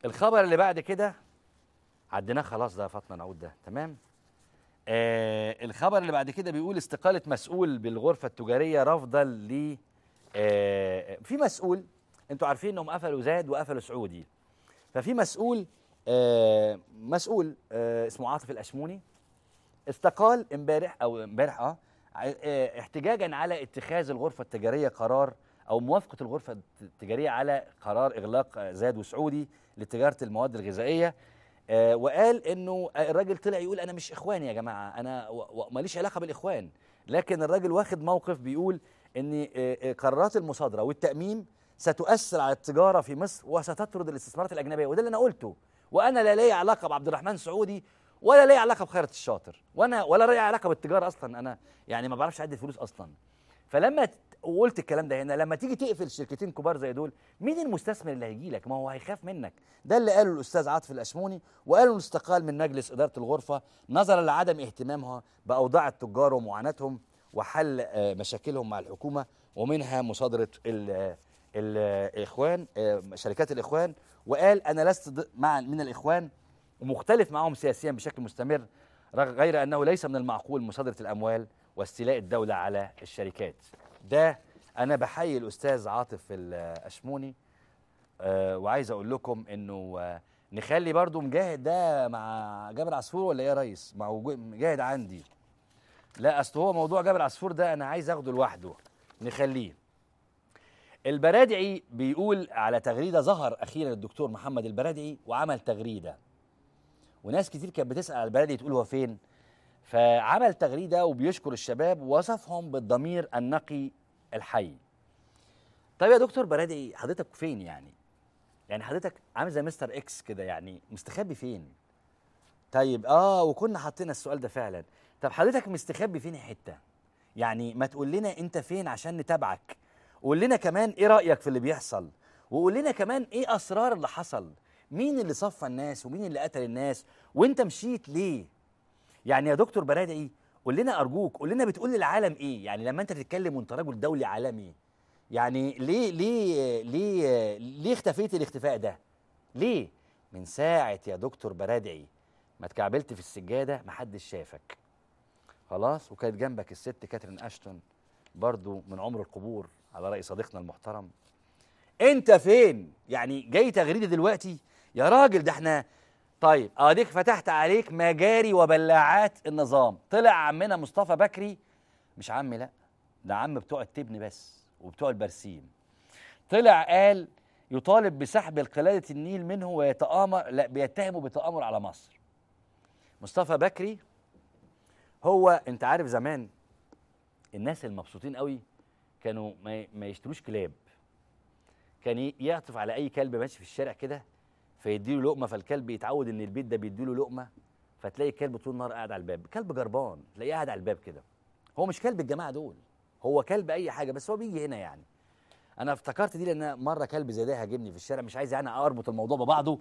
Speaker 1: الخبر اللي بعد كده عديناه خلاص، ده فاطمه نعود ده تمام. الخبر اللي بعد كده بيقول استقاله مسؤول بالغرفه التجاريه رفضا ل في مسؤول، انتوا عارفين انهم قفلوا زاد وقفلوا سعودي، ففي مسؤول اسمه عاطف الاشموني استقال امبارح احتجاجا على اتخاذ الغرفه التجاريه قرار او موافقه الغرفه التجاريه على قرار اغلاق زاد وسعودي لتجاره المواد الغذائيه. وقال انه الراجل طلع يقول انا مش اخوان يا جماعه، انا ماليش علاقه بالاخوان، لكن الراجل واخد موقف بيقول ان قرارات المصادره والتاميم ستؤثر على التجاره في مصر وستطرد الاستثمارات الاجنبيه، وده اللي انا قلته. وانا لا لي علاقه بعبد الرحمن سعودي ولا لي علاقه بخيرت الشاطر، وانا ولا لي علاقه بالتجاره اصلا، انا يعني ما بعرفش اعد الفلوس اصلا. فلما وقلت الكلام ده هنا، لما تيجي تقفل شركتين كبار زي دول، مين المستثمر اللي هيجي لك؟ ما هو هيخاف منك. ده اللي قاله الاستاذ عاطف الاشموني، وقالوا استقال من مجلس اداره الغرفه نظرا لعدم اهتمامها باوضاع التجار ومعاناتهم وحل مشاكلهم مع الحكومه، ومنها مصادره الاخوان، شركات الاخوان. وقال انا لست من الاخوان ومختلف معهم سياسيا بشكل مستمر، غير انه ليس من المعقول مصادره الاموال واستيلاء الدوله على الشركات. ده انا بحيي الاستاذ عاطف الاشموني. وعايز اقول لكم انه نخلي برضو مجاهد ده مع جابر عصفور ولا ايه يا ريس؟ مع مجاهد عندي. لا اصل هو موضوع جابر عصفور ده انا عايز اخده لوحده، نخليه. البرادعي بيقول على تغريده، ظهر اخيرا الدكتور محمد البرادعي وعمل تغريده، وناس كتير كانت بتسال على البرادعي تقول هو فين، فعمل تغريده وبيشكر الشباب ووصفهم بالضمير النقي الحي. طيب يا دكتور برادعي حضرتك فين يعني؟ يعني حضرتك عامل زي مستر اكس كده، يعني مستخبي فين؟ طيب وكنا حاطين السؤال ده فعلا. طب حضرتك مستخبي فين حته؟ يعني ما تقول لنا انت فين عشان نتابعك، وقول لنا كمان ايه رايك في اللي بيحصل، وقول لنا كمان ايه اسرار اللي حصل، مين اللي صفى الناس ومين اللي قتل الناس، وانت مشيت ليه؟ يعني يا دكتور برادعي قول لنا ارجوك، قول لنا بتقول للعالم ايه؟ يعني لما انت تتكلم وانت رجل دولي عالمي، يعني ليه اختفيت الاختفاء ده؟ ليه؟ من ساعة يا دكتور برادعي ما اتكعبلت في السجادة محدش شافك. خلاص، وكانت جنبك الست كاترين اشتون برضو من عمر القبور على رأي صديقنا المحترم. انت فين؟ يعني جاي تغريدة دلوقتي يا راجل؟ ده احنا طيب اديك فتحت عليك مجاري وبلاعات النظام. طلع عمنا مصطفى بكري، مش عمي لا، ده عم بتوع التبن بس وبتوع البرسيم. طلع قال يطالب بسحب القلادة النيل منه ويتآمر، لا بيتهمه بتآمر على مصر. مصطفى بكري هو، انت عارف زمان الناس المبسوطين قوي كانوا ما يشتروش كلاب، كان يعطف على اي كلب ماشي في الشارع كده فيديله لقمه، فالكلب يتعود ان البيت ده بيديله لقمه، فتلاقي الكلب طول النهار قاعد على الباب، كلب جربان تلاقيه قاعد على الباب كده. هو مش كلب الجماعه دول، هو كلب اي حاجه، بس هو بيجي هنا يعني. انا افتكرت دي لان مره كلب زي ده هاجمني في الشارع، مش عايز يعني اربط الموضوع ببعضه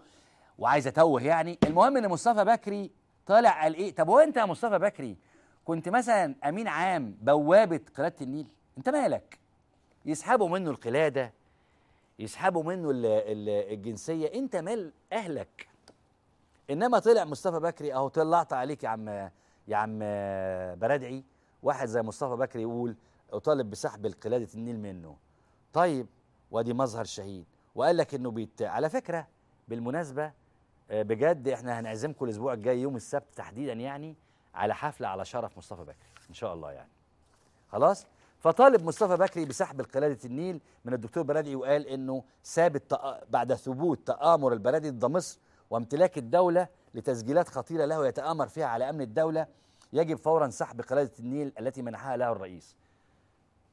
Speaker 1: وعايز اتوه يعني. المهم ان مصطفى بكري طالع قال ايه؟ طب هو انت يا مصطفى بكري كنت مثلا امين عام بوابه قلاده النيل؟ انت مالك؟ يسحبوا منه القلاده، يسحبوا منه الجنسيه، انت مال اهلك؟ انما طلع مصطفى بكري اهو، طلعت عليك يا يا عم برادعي، واحد زي مصطفى بكري يقول اطالب بسحب القلاده النيل منه. طيب وادي مظهر شهيد، وقال لك انه على فكره بالمناسبه بجد احنا هنعزمكم الاسبوع الجاي يوم السبت تحديدا يعني على حفله على شرف مصطفى بكري ان شاء الله يعني. خلاص؟ فطالب مصطفى بكري بسحب القلاده النيل من الدكتور برادعي، وقال انه بعد ثبوت تآمر البرادعي ضد مصر وامتلاك الدوله لتسجيلات خطيره له يتآمر فيها على امن الدوله، يجب فورا سحب قلاده النيل التي منحها له الرئيس.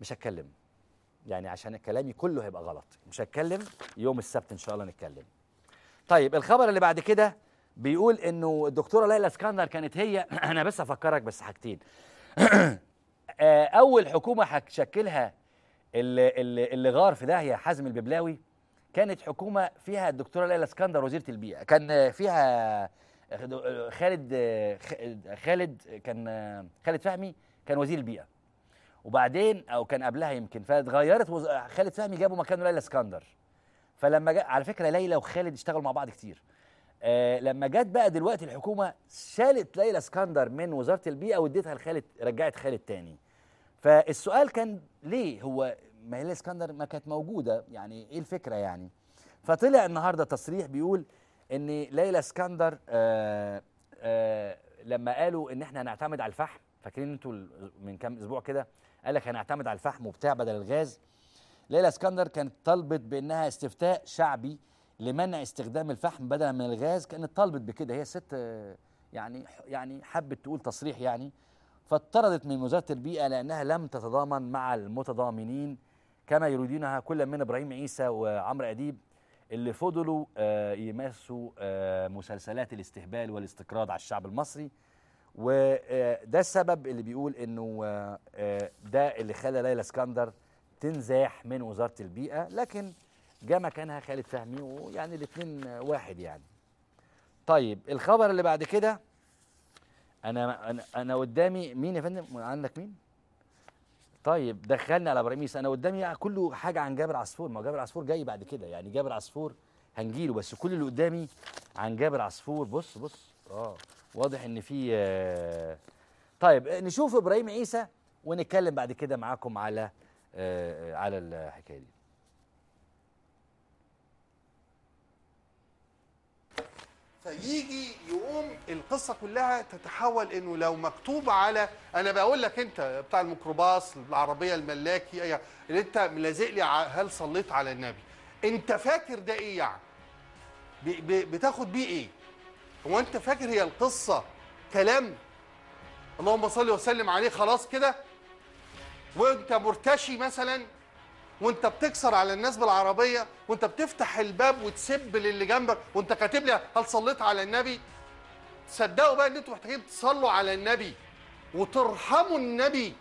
Speaker 1: مش هتكلم يعني عشان كلامي كله هيبقى غلط، مش هتكلم، يوم السبت ان شاء الله نتكلم. طيب الخبر اللي بعد كده بيقول انه الدكتوره ليلى اسكندر كانت هي انا بس افكرك بس حاجتين. اول حكومه هتشكلها اللي غار في داهيه حازم الببلاوي كانت حكومه فيها الدكتوره ليلى اسكندر وزيره البيئه، كان فيها خالد فهمي كان وزير البيئه، وبعدين او كان قبلها يمكن، فاتغيرت خالد فهمي جابوا مكانه ليلى اسكندر. فلما على فكره ليلى وخالد اشتغلوا مع بعض كتير. لما جت بقى دلوقتي الحكومه شالت ليلى اسكندر من وزاره البيئه واديتها لخالد، رجعت خالد تاني. فالسؤال كان ليه هو ما ليلى اسكندر ما كانت موجوده، يعني ايه الفكره يعني؟ فطلع النهارده تصريح بيقول ان ليلى اسكندر لما قالوا ان احنا هنعتمد على الفحم، فاكرين انتوا من كام اسبوع كده قال لك هنعتمد على الفحم وبتاع بدل الغاز. ليلى اسكندر كانت طلبت بانها استفتاء شعبي لمنع استخدام الفحم بدلا من الغاز، كانت طلبت بكده، هي ست يعني حبت تقول تصريح يعني. فاطردت من وزاره البيئه لانها لم تتضامن مع المتضامنين كما يريدونها كل من ابراهيم عيسى وعمرو اديب اللي فضلوا يمارسوا مسلسلات الاستهبال والاستقراض على الشعب المصري. وده السبب اللي بيقول انه ده اللي خلى ليلى اسكندر تنزاح من وزاره البيئه، لكن جاء مكانها خالد فهمي ويعني الاثنين واحد يعني. طيب الخبر اللي بعد كده انا قدامي مين يا فندم؟ عندك مين؟ طيب دخلني على ابراهيم عيسى. انا قدامي كله حاجه عن جابر عصفور، ما هو جابر عصفور جاي بعد كده يعني، جابر عصفور هنجيله، بس كل اللي قدامي عن جابر عصفور. بص واضح ان في طيب نشوف ابراهيم عيسى ونتكلم بعد كده معاكم على الحكايه دي.
Speaker 8: فيجي يقوم القصه كلها تتحول انه لو مكتوب على، انا بقول لك انت بتاع الميكروباص العربيه الملاكي اللي انت ملازق لي هل صليت على النبي، انت فاكر ده ايه يعني؟ بتاخد بيه ايه؟ هو انت فاكر هي القصه كلام اللهم صل وسلم عليه خلاص كده؟ وانت مرتشي مثلا وانت بتكسر على الناس بالعربيه وانت بتفتح الباب وتسب للي جنبك وانت كاتب لي هل صليت على النبي؟ تصدقوا بقى ان انتوا محتاجين تصلوا على النبي وترحموا النبي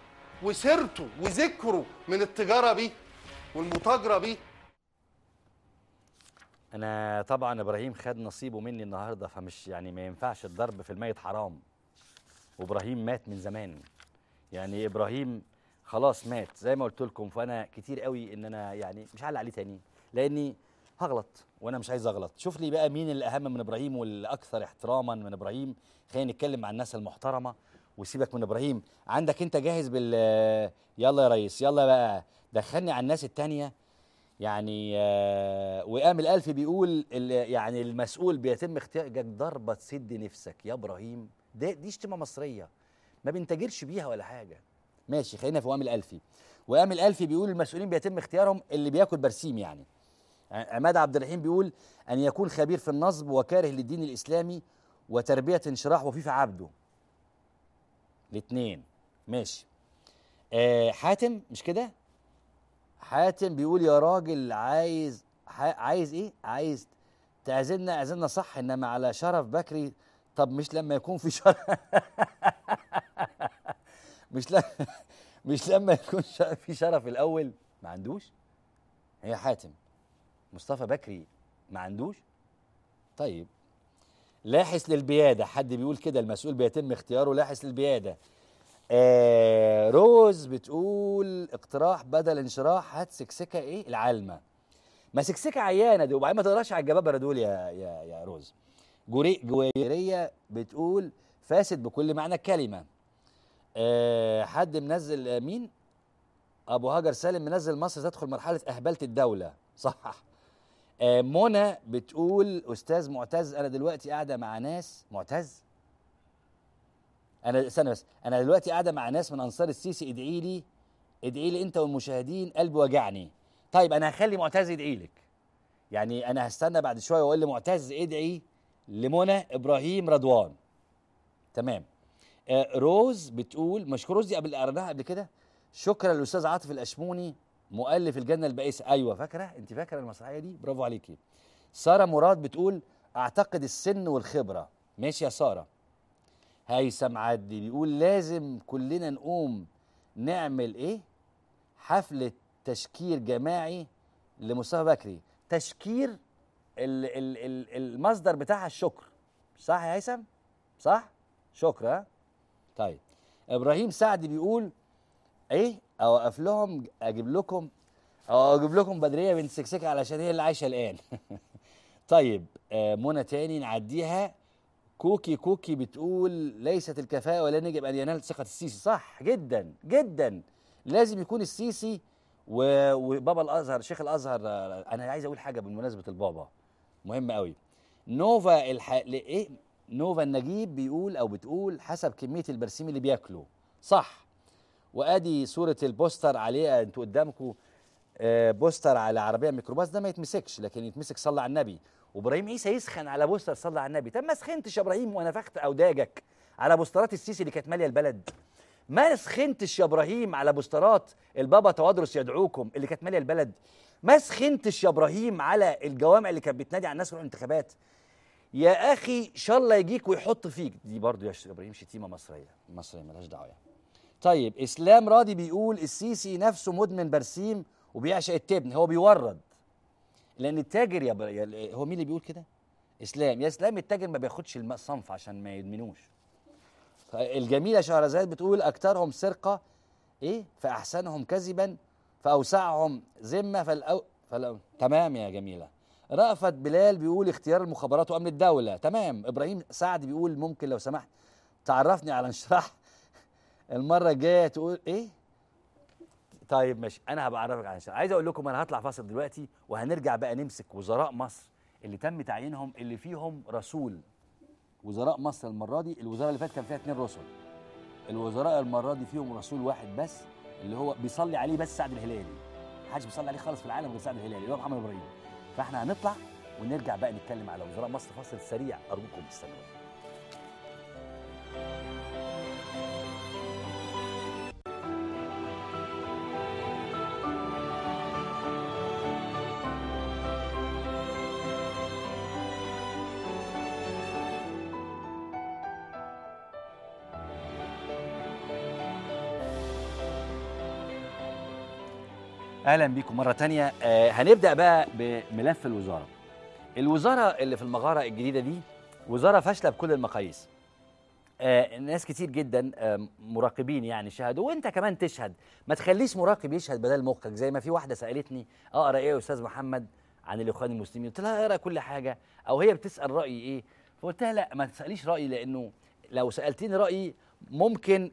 Speaker 8: وسيرته وذكره من التجاره بيه والمتاجره بيه.
Speaker 1: انا طبعا ابراهيم خد نصيبه مني النهارده، فمش يعني ما ينفعش الضرب في الميت حرام، وابراهيم مات من زمان يعني، ابراهيم خلاص مات زي ما قلت لكم. فانا كتير قوي ان انا يعني مش هعلق عليه تاني لاني هغلط وانا مش عايز اغلط. شوف لي بقى مين اللي اهم من ابراهيم والاكثر احتراما من ابراهيم. خلينا نتكلم مع الناس المحترمه وسيبك من ابراهيم. عندك انت جاهز يلا يا ريس، يلا بقى دخلني على الناس التانيه يعني. وقام الألفي بيقول يعني المسؤول بيتم اختيارك ضربه تسد نفسك يا ابراهيم. دي شتيمه مصريه ما بنتاجرش بيها ولا حاجه. ماشي خلينا في وقام الألفي. وقام الألفي بيقول المسؤولين بيتم اختيارهم اللي بياكل برسيم يعني. عماد عبد الرحيم بيقول ان يكون خبير في النصب وكاره للدين الاسلامي وتربيه انشراح وفيفا عبده. الاثنين ماشي. حاتم مش كده؟ حاتم بيقول يا راجل عايز ايه؟ عايز تعزلنا صح، انما على شرف بكري. طب مش لما يكون في شرف مش لما يكون في شرف الاول ما عندوش؟ هي حاتم مصطفى بكري ما عندوش؟ طيب لاحس للبياده، حد بيقول كده المسؤول بيتم اختياره لاحس للبياده. روز بتقول اقتراح بدل انشراح هات سكسكه ايه العلمه. ما سكسكه عيانه دي، وبعدين ما تقراش على الجبابره دول يا روز. جويريه بتقول فاسد بكل معنى الكلمه. حد منزل مين؟ ابو هاجر سالم منزل مصر تدخل مرحله اهبله الدوله. صح. منى بتقول استاذ معتز انا دلوقتي قاعده مع ناس. معتز انا استنى بس، انا دلوقتي قاعده مع ناس من انصار السيسي، ادعي لي ادعي لي انت والمشاهدين، قلبي وجعني. طيب انا هخلي معتز يدعي لك، يعني انا هستنى بعد شويه واقول لمعتز ادعي لمنى ابراهيم رضوان. تمام. روز بتقول مشكور. روز دي قريناها قبل كده. شكرا للاستاذ عاطف الاشموني مؤلف الجنه البائسه. ايوه فاكره، انت فاكره المسرحيه دي، برافو عليكي. ساره مراد بتقول اعتقد السن والخبره. ماشي يا ساره. هيثم عدي بيقول لازم كلنا نقوم نعمل ايه؟ حفله تشكير جماعي لمصطفى بكري. تشكير المصدر بتاعها الشكر، صح يا هيثم؟ صح؟ شكر. ها؟ طيب ابراهيم سعد بيقول ايه؟ اوقف لهم اجيب لكم بدريه بنت سكسكه علشان هي اللي عايشه الان. طيب منى تاني نعديها. كوكي بتقول ليست الكفاءه ولا يجب ان ينال ثقه السيسي. صح جدا جدا، لازم يكون السيسي وبابا الازهر شيخ الازهر. انا عايز اقول حاجه بمناسبه البابا مهم قوي. نوفا ايه؟ نوفا النجيب بيقول او بتقول حسب كميه البرسيم اللي بياكله. صح. وادي صوره البوستر عليه انتوا قدامكم. بوستر على عربيه ميكروباص ده ما يتمسكش، لكن يتمسك صلى على النبي. وابراهيم عيسى يسخن على بوستر صلى على النبي. طب ما سخنتش يا ابراهيم ونفخت اوداجك على بوسترات السيسي اللي كانت ماليه البلد؟ ما سخنتش يا ابراهيم على بوسترات البابا توادرس يدعوكم اللي كانت ماليه البلد؟ ما سخنتش يا ابراهيم على الجوامع اللي كانت بتنادي على الناس في الانتخابات؟ يا اخي شاء الله يجيك ويحط فيك. دي برضه يا ابراهيم شتيمه مصريه مالهاش دعوه يعني. طيب اسلام راضي بيقول السيسي نفسه مدمن برسيم وبيعشق التبن، هو بيورد لان التاجر هو مين اللي بيقول كده؟ اسلام. يا اسلام التاجر ما بياخدش الصنف عشان ما يدمنوش. الجميله شهرزاد بتقول اكثرهم سرقه ايه؟ فاحسنهم كذبا فاوسعهم ذمه تمام يا جميله. رأفت بلال بيقول اختيار المخابرات وامن الدوله. تمام. ابراهيم سعد بيقول ممكن لو سمحت تعرفني على انشراح المره الجايه تقول ايه؟ طيب ماشي، انا هبقى اعرفك على انشراح. عايز اقول لكم انا هطلع فاصل دلوقتي وهنرجع بقى نمسك وزراء مصر اللي تم تعيينهم اللي فيهم رسول. وزراء مصر المره دي، الوزاره اللي فاتت كان فيها 2 رسل. الوزراء المره دي فيهم رسول واحد بس اللي هو بيصلي عليه بس سعد الهلالي. محدش بيصلي عليه خالص في العالم غير سعد الهلالي اللي هو محمد ابراهيم. فاحنا هنطلع ونرجع بقى نتكلم على وزراء مصر. فاصل سريع ارجوكم تستنوا. اهلا بيكم مره تانية. هنبدا بقى بملف الوزاره. الوزاره اللي في المغاره الجديده دي وزاره فاشله بكل المقاييس. ناس كتير جدا مراقبين يعني شهدوا، وانت كمان تشهد. ما تخليش مراقب يشهد بدل مخك. زي ما في واحده سالتني اقرا ايه يا استاذ محمد عن الاخوان المسلمين، قلت لها اقرا كل حاجه. او هي بتسال رايي ايه، فقلت لها لا ما تساليش رايي، لانه لو سالتيني رايي ممكن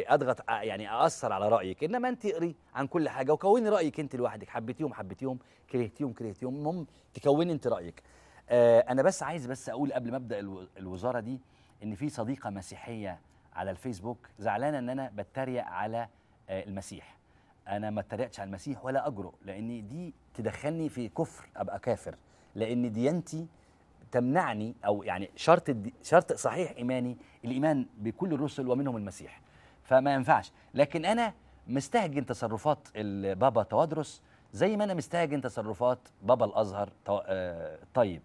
Speaker 1: اضغط يعني اثر على رايك. انما انت اقري عن كل حاجه وكوني رايك انت لوحدك. حبيتيهم كرهتيهم المهم تكوني انت رايك. انا بس عايز اقول قبل ما ابدا الوزاره دي ان في صديقه مسيحيه على الفيسبوك زعلانه ان انا بتريق على المسيح. انا ما اتريقتش على المسيح ولا اجرؤ، لان دي تدخلني في كفر، ابقى كافر، لان ديانتي تمنعني، او يعني شرط صحيح ايماني الايمان بكل الرسل ومنهم المسيح، فما ينفعش. لكن انا مستهجن تصرفات البابا توادرس زي ما انا مستهجن تصرفات بابا الازهر طيب.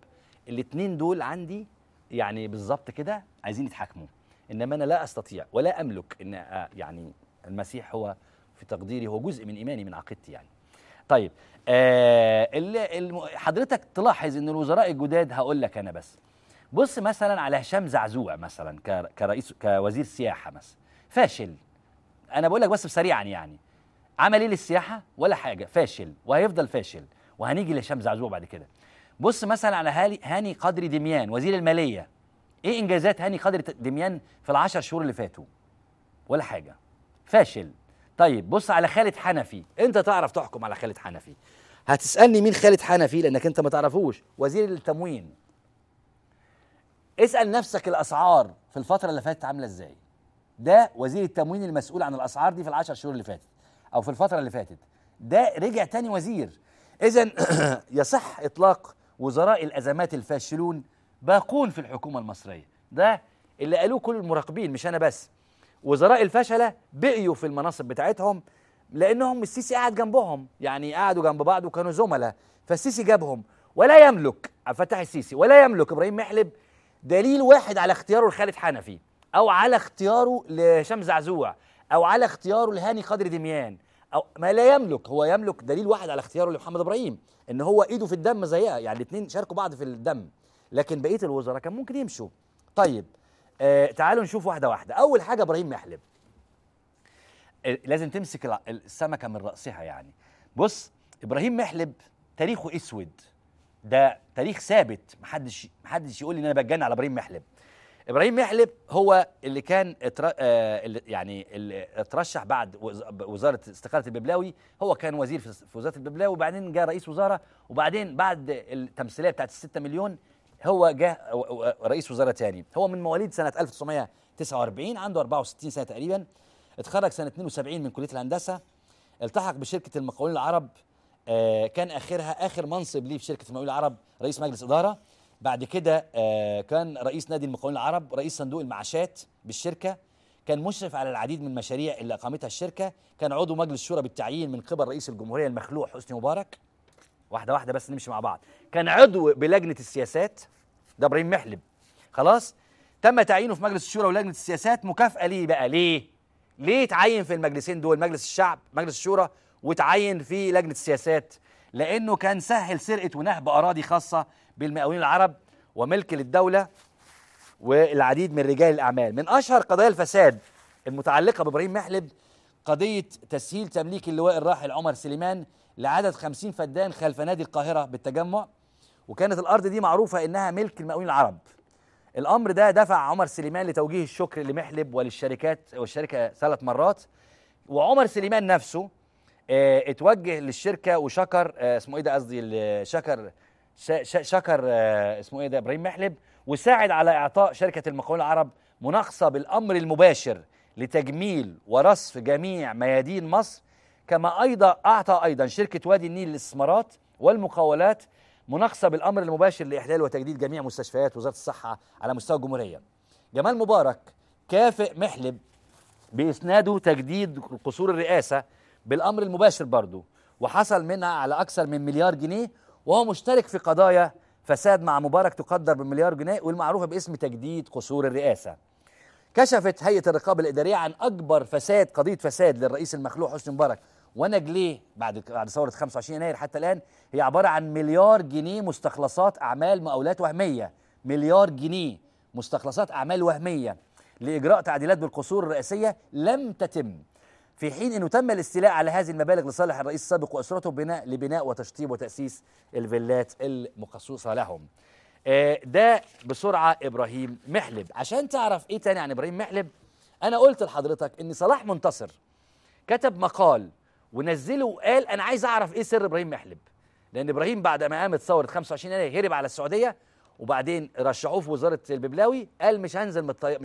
Speaker 1: الاثنين دول عندي يعني بالظبط كده عايزين يتحاكموا، انما انا لا استطيع ولا املك ان يعني المسيح هو في تقديري هو جزء من ايماني من عقيدتي يعني. طيب حضرتك تلاحظ ان الوزراء الجداد هقول لك انا بس بص مثلا على هشام زعزوع مثلا كرئيس كوزير سياحه مثلا فاشل. انا بقول لك بس سريعا يعني عمل ايه للسياحه؟ ولا حاجه، فاشل وهيفضل فاشل، وهنيجي لهشام زعزوع بعد كده. بص مثلا على هاني قدري دميان وزير الماليه، ايه انجازات هاني قدري دميان في ال10 شهور اللي فاتوا؟ ولا حاجه. فاشل. طيب بص على خالد حنفي، انت تعرف تحكم على خالد حنفي. هتسالني مين خالد حنفي لانك انت ما تعرفوش، وزير التموين. اسال نفسك الاسعار في الفتره اللي فاتت عامله ازاي. ده وزير التموين المسؤول عن الاسعار دي في ال10 شهور اللي فاتت او في الفتره اللي فاتت. ده رجع تاني وزير. اذا يصح اطلاق وزراء الازمات الفاشلون باقون في الحكومه المصريه. ده اللي قالوه كل المراقبين مش انا بس. وزراء الفشله بقيوا في المناصب بتاعتهم لانهم السيسي قاعد جنبهم، يعني قعدوا جنب بعض وكانوا زملاء، فالسيسي جابهم. ولا يملك عبد الفتاح السيسي ولا يملك ابراهيم محلب دليل واحد على اختياره لخالد حنفي او على اختياره لهشام زعزوع او على اختياره لهاني قدري دميان، او ما لا يملك. هو يملك دليل واحد على اختياره لمحمد ابراهيم، ان هو ايده في الدم زيها، يعني الاثنين شاركوا بعض في الدم، لكن بقيه الوزراء كان ممكن يمشوا. طيب تعالوا نشوف واحده واحده. اول حاجه ابراهيم محلب، لازم تمسك السمكه من راسها يعني. بص، ابراهيم محلب تاريخه اسود، ده تاريخ ثابت، محدش يقول لي ان انا بتجنن على ابراهيم محلب. ابراهيم محلب هو اللي كان اللي اترشح بعد وزاره استقاله الببلاوي. هو كان وزير في وزاره الببلاوي، وبعدين جاء رئيس وزاره، وبعدين بعد التمثيليه بتاعت ال6 مليون هو جاء رئيس وزاره تاني. هو من مواليد سنه 1949، عنده 64 سنه تقريبا. اتخرج سنه 72 من كليه الهندسه. التحق بشركه المقاولين العرب، كان اخر منصب ليه في شركه المقاولين العرب رئيس مجلس اداره. بعد كده كان رئيس نادي المقاولين العرب، رئيس صندوق المعاشات بالشركه. كان مشرف على العديد من المشاريع اللي اقامتها الشركه. كان عضو مجلس شورى بالتعيين من قبل رئيس الجمهوريه المخلوع حسني مبارك. واحده واحده بس نمشي مع بعض. كان عضو بلجنه السياسات، ده ابراهيم محلب. خلاص، تم تعيينه في مجلس الشورى ولجنه السياسات. مكافاه ليه بقى؟ ليه اتعين في المجلسين دول، مجلس الشعب مجلس الشورى، وتعين في لجنه السياسات؟ لانه كان سهل سرقه ونهب اراضي خاصه بالمقاولين العرب وملك للدوله والعديد من رجال الاعمال. من اشهر قضايا الفساد المتعلقه بابراهيم محلب قضيه تسهيل تمليك اللواء الراحل عمر سليمان لعدد 50 فدان خلف نادي القاهره بالتجمع، وكانت الارض دي معروفه انها ملك المقاولين العرب. الامر ده دفع عمر سليمان لتوجيه الشكر لمحلب والشركه 3 مرات. وعمر سليمان نفسه اتوجه للشركه وشكر اسمه ايه ده، قصدي شكر اسمه ايه ده ابراهيم محلب، وساعد على اعطاء شركه المقاولين العرب مناقصه بالامر المباشر لتجميل ورصف جميع ميادين مصر. كما ايضا اعطى شركه وادي النيل للاستثمارات والمقاولات مناقصه بالامر المباشر لاحلال وتجديد جميع مستشفيات وزاره الصحه على مستوى الجمهوريه. جمال مبارك كافئ محلب باسناده تجديد قصور الرئاسه بالامر المباشر برضه، وحصل منها على اكثر من مليار جنيه، وهو مشترك في قضايا فساد مع مبارك تقدر بمليار جنيه والمعروفه باسم تجديد قصور الرئاسه. كشفت هيئه الرقابه الاداريه عن اكبر قضيه فساد للرئيس المخلوع حسني مبارك ونجليه بعد ثوره 25 يناير حتى الان، هي عباره عن مليار جنيه مستخلصات اعمال مقاولات وهميه. مليار جنيه مستخلصات اعمال وهميه لاجراء تعديلات بالقصور الرئاسيه لم تتم، في حين انه تم الاستيلاء على هذه المبالغ لصالح الرئيس السابق واسرته لبناء وتشطيب وتاسيس الفيلات المخصصه لهم. ده بسرعه ابراهيم محلب. عشان تعرف ايه تاني عن ابراهيم محلب، انا قلت لحضرتك ان صلاح منتصر كتب مقال ونزله وقال انا عايز اعرف ايه سر ابراهيم محلب، لان ابراهيم بعد ما قامت ثوره 25 يناير هرب على السعوديه، وبعدين رشحوه في وزاره الببلاوي، قال مش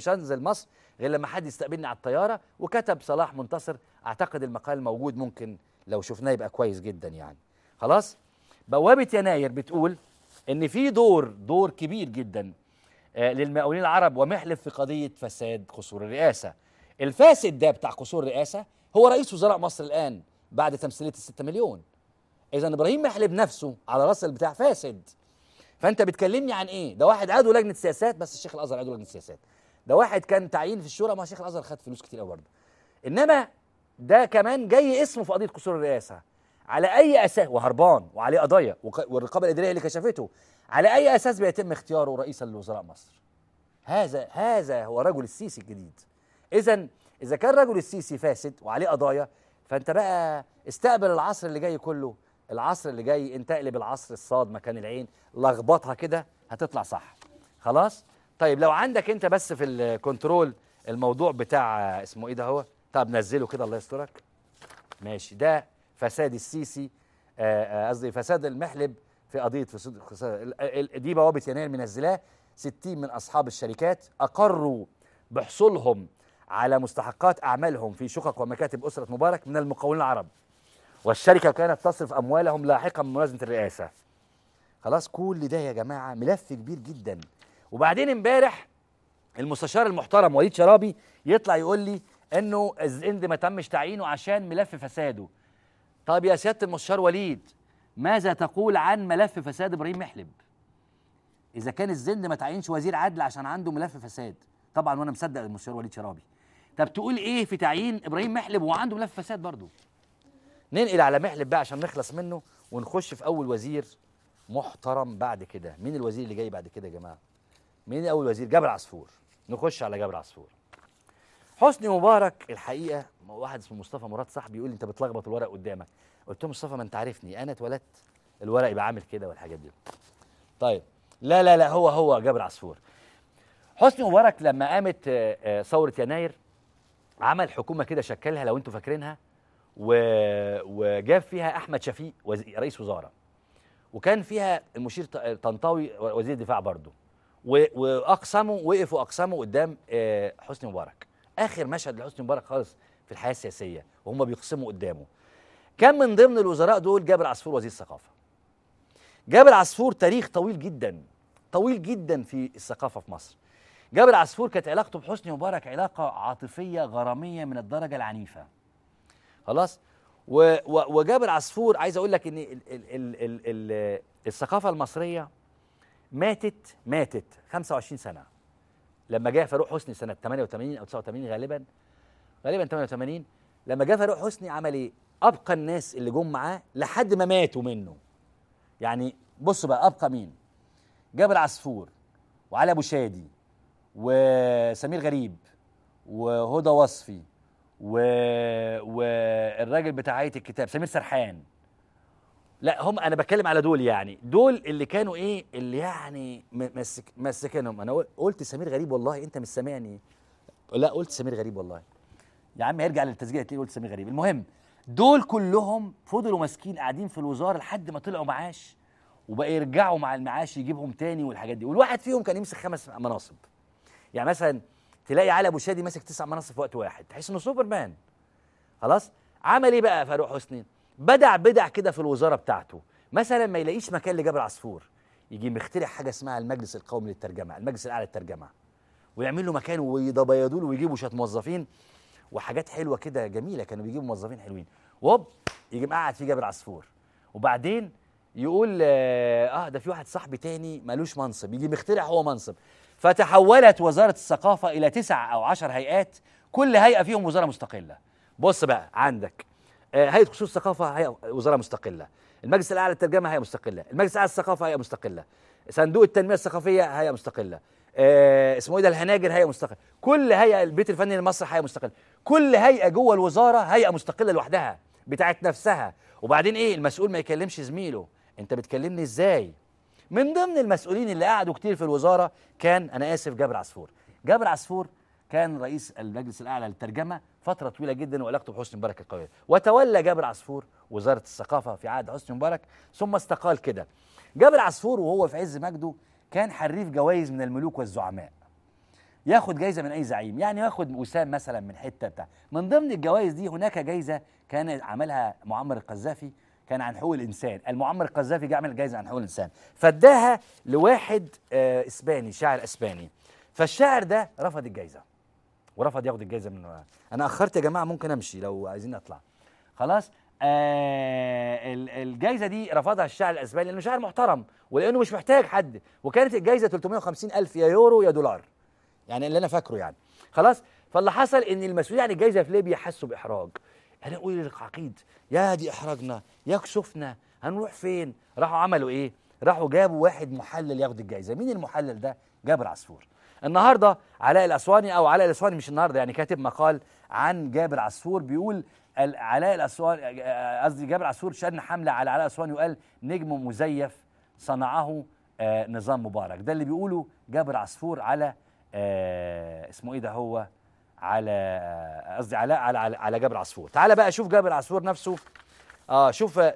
Speaker 1: هنزل مصر غير لما حد يستقبلني على الطياره. وكتب صلاح منتصر، اعتقد المقال موجود، ممكن لو شفناه يبقى كويس جدا يعني. خلاص، بوابه يناير بتقول ان في دور كبير جدا للمقاولين العرب ومحلب في قضيه فساد قصور الرئاسه. الفاسد ده بتاع قصور الرئاسه هو رئيس وزراء مصر الان بعد تمثيليه ال6 مليون. اذا ابراهيم محلب نفسه على راس البتاع فاسد. فانت بتكلمني عن ايه؟ ده واحد عضو لجنه سياسات، بس الشيخ الازهر عضو لجنه سياسات. ده واحد كان تعيين في الشورى، ما الشيخ الازهر خد فلوس كتير قوي برضه. انما ده كمان جاي اسمه في قضيه قصور الرئاسه. على اي اساس؟ وهربان وعليه قضايا والرقابه الاداريه اللي كشفته. على اي اساس بيتم اختياره رئيسا لوزراء مصر؟ هذا هو رجل السيسي الجديد. اذا كان رجل السيسي فاسد وعليه قضايا، فانت بقى استقبل العصر اللي جاي كله. العصر اللي جاي انت اقلب العصر الصاد مكان العين، لخبطها كده هتطلع صح. خلاص؟ طيب لو عندك انت بس في الكنترول الموضوع بتاع اسمه ايه ده هو؟ طب نزله كده الله يسترك. ماشي، ده فساد السيسي، قصدي فساد المحلب في قضيه فساد دي بوابه يناير منزلاه. 60 من اصحاب الشركات اقروا بحصولهم على مستحقات اعمالهم في شقق ومكاتب اسره مبارك من المقاولين العرب، والشركه كانت تصرف اموالهم لاحقا من موازنه الرئاسه. خلاص، كل ده يا جماعه ملف كبير جدا. وبعدين امبارح المستشار المحترم وليد شرابي يطلع يقول لي انه الزند ما تمش تعيينه عشان ملف فساده. طب يا سياده المستشار وليد، ماذا تقول عن ملف فساد ابراهيم محلب؟ اذا كان الزند ما تعينش وزير عدل عشان عنده ملف فساد، طبعا وانا مصدق المستشار وليد شرابي. طب تقول ايه في تعيين ابراهيم محلب وعنده ملف فساد برضه؟ ننقل على محلب بقى عشان نخلص منه ونخش في اول وزير محترم بعد كده. مين الوزير اللي جاي بعد كده يا جماعه؟ مين اول وزير؟ جابر عصفور. نخش على جابر عصفور. حسني مبارك الحقيقه، واحد اسمه مصطفى مراد صاحبي يقول لي انت بتلخبط الورق قدامك. قلت له مصطفى ما انت عارفني، انا اتولدت الورق يبقى عامل كده والحاجات دي. طيب لا لا لا، هو جابر عصفور. حسني مبارك لما قامت ثوره يناير عمل حكومه كده شكلها لو انتوا فاكرينها، وجاب فيها احمد شفيق رئيس وزراء، وكان فيها المشير طنطاوي وزير الدفاع برضه، وقفوا اقسموا قدام حسني مبارك. اخر مشهد لحسني مبارك خالص في الحياه السياسيه وهم بيقسموا قدامه. كان من ضمن الوزراء دول جابر عصفور وزير الثقافه. جابر عصفور تاريخ طويل جدا، طويل جدا في الثقافه في مصر. جابر عصفور كانت علاقته بحسني مبارك علاقه عاطفيه غراميه من الدرجه العنيفه. خلاص؟ وجابر عصفور عايز اقول لك ان الثقافه المصريه ماتت 25 سنه لما جاء فاروق حسني سنه 88 او 89 غالبا 88. لما جاء فاروق حسني عمل ايه؟ ابقى الناس اللي جم معاه لحد ما ماتوا منه. يعني بصوا بقى، ابقى مين؟ جابر عصفور وعلي ابو شادي وسمير غريب وهدى وصفي والراجل بتاع هيئه الكتاب سمير سرحان. لا هم انا بتكلم على دول، يعني دول اللي كانوا ايه اللي يعني مسكنهم. انا قلت سمير غريب والله، انت مش سامعني؟ لا قلت سمير غريب والله يا عم، هيرجع للتسجيل هتلاقي قلت سمير غريب. المهم دول كلهم فضلوا ماسكين قاعدين في الوزاره لحد ما طلعوا معاش، وبقى يرجعوا مع المعاش يجيبهم تاني والحاجات دي. والواحد فيهم كان يمسك 5 مناصب. يعني مثلا تلاقي علي ابو شادي ماسك 9 مناصب في وقت واحد، تحس انه سوبرمان. خلاص؟ عمل ايه بقى فاروق حسني؟ بدع كده في الوزاره بتاعته. مثلا ما يلاقيش مكان لجابر عصفور، يجي مخترع حاجه اسمها المجلس القومي للترجمه، المجلس الاعلى للترجمه، ويعمل له مكان ويبيضوا له ويجيبوا شويه موظفين وحاجات حلوه كده جميله، كانوا بيجيبوا موظفين حلوين، وهوب يجي مقعد فيه جابر عصفور. وبعدين يقول ده في واحد صاحبي تاني مالوش منصب، يجي مخترع هو منصب. فتحولت وزاره الثقافه الى 9 أو 10 هيئات، كل هيئه فيهم وزاره مستقله. بص بقى، عندك هيئه خصوص الثقافه هيئه وزاره مستقله، المجلس الاعلى للترجمه هيئه مستقله، المجلس الاعلى للثقافه هيئه مستقله، صندوق التنميه الثقافيه هيئه مستقله، اسمه ايه ده الهناجر هيئه مستقله، كل هيئه البيت الفني للمسرح هيئه مستقله، كل هيئه جوه الوزاره هيئه مستقله لوحدها بتاعت نفسها. وبعدين ايه؟ المسؤول ما يكلمش زميله، انت بتكلمني ازاي؟ من ضمن المسؤولين اللي قعدوا كتير في الوزاره كان انا اسف جابر عصفور. جابر عصفور كان رئيس المجلس الاعلى للترجمه فتره طويله جدا وعلاقته بحسني مبارك القويه، وتولى جابر عصفور وزاره الثقافه في عهد حسني مبارك ثم استقال كده. جابر عصفور وهو في عز مجده كان حريف جوائز من الملوك والزعماء، ياخد جايزه من اي زعيم، يعني ياخد وسام مثلا من حته بتاع. من ضمن الجوائز دي هناك جايزه كان عملها معمر القذافي، كان عن حقوق الانسان، المعمر القذافي جه عمل جايزه عن حقوق الانسان، فاداها لواحد اسباني، شاعر اسباني، فالشاعر ده رفض الجايزه ورفض ياخد الجايزه منه. انا اخرت يا جماعه، ممكن امشي لو عايزين اطلع. خلاص؟ الجايزه دي رفضها الشاعر الاسباني لانه شاعر محترم ولانه مش محتاج حد، وكانت الجايزه 350,000 يا يورو يا دولار، يعني اللي انا فاكره يعني. خلاص؟ فاللي حصل ان المسؤولين عن الجايزه في ليبيا حسوا باحراج. انا اقول للعقيد يا دي احراجنا يا كسوفنا، هنروح فين؟ راحوا عملوا ايه؟ راحوا جابوا واحد محلل ياخد الجايزه. مين المحلل ده؟ جابر عصفور. النهارده علاء الاسواني، او علاء الاسواني مش النهارده يعني، كاتب مقال عن جابر عصفور بيقول علاء الاسواني، قصدي جابر عصفور شن حمله على علاء الاسواني وقال نجم مزيف صنعه نظام مبارك. ده اللي بيقوله جابر عصفور على اسمه ايه ده، هو على قصدي على جابر عصفور. تعال بقى شوف جابر عصفور نفسه.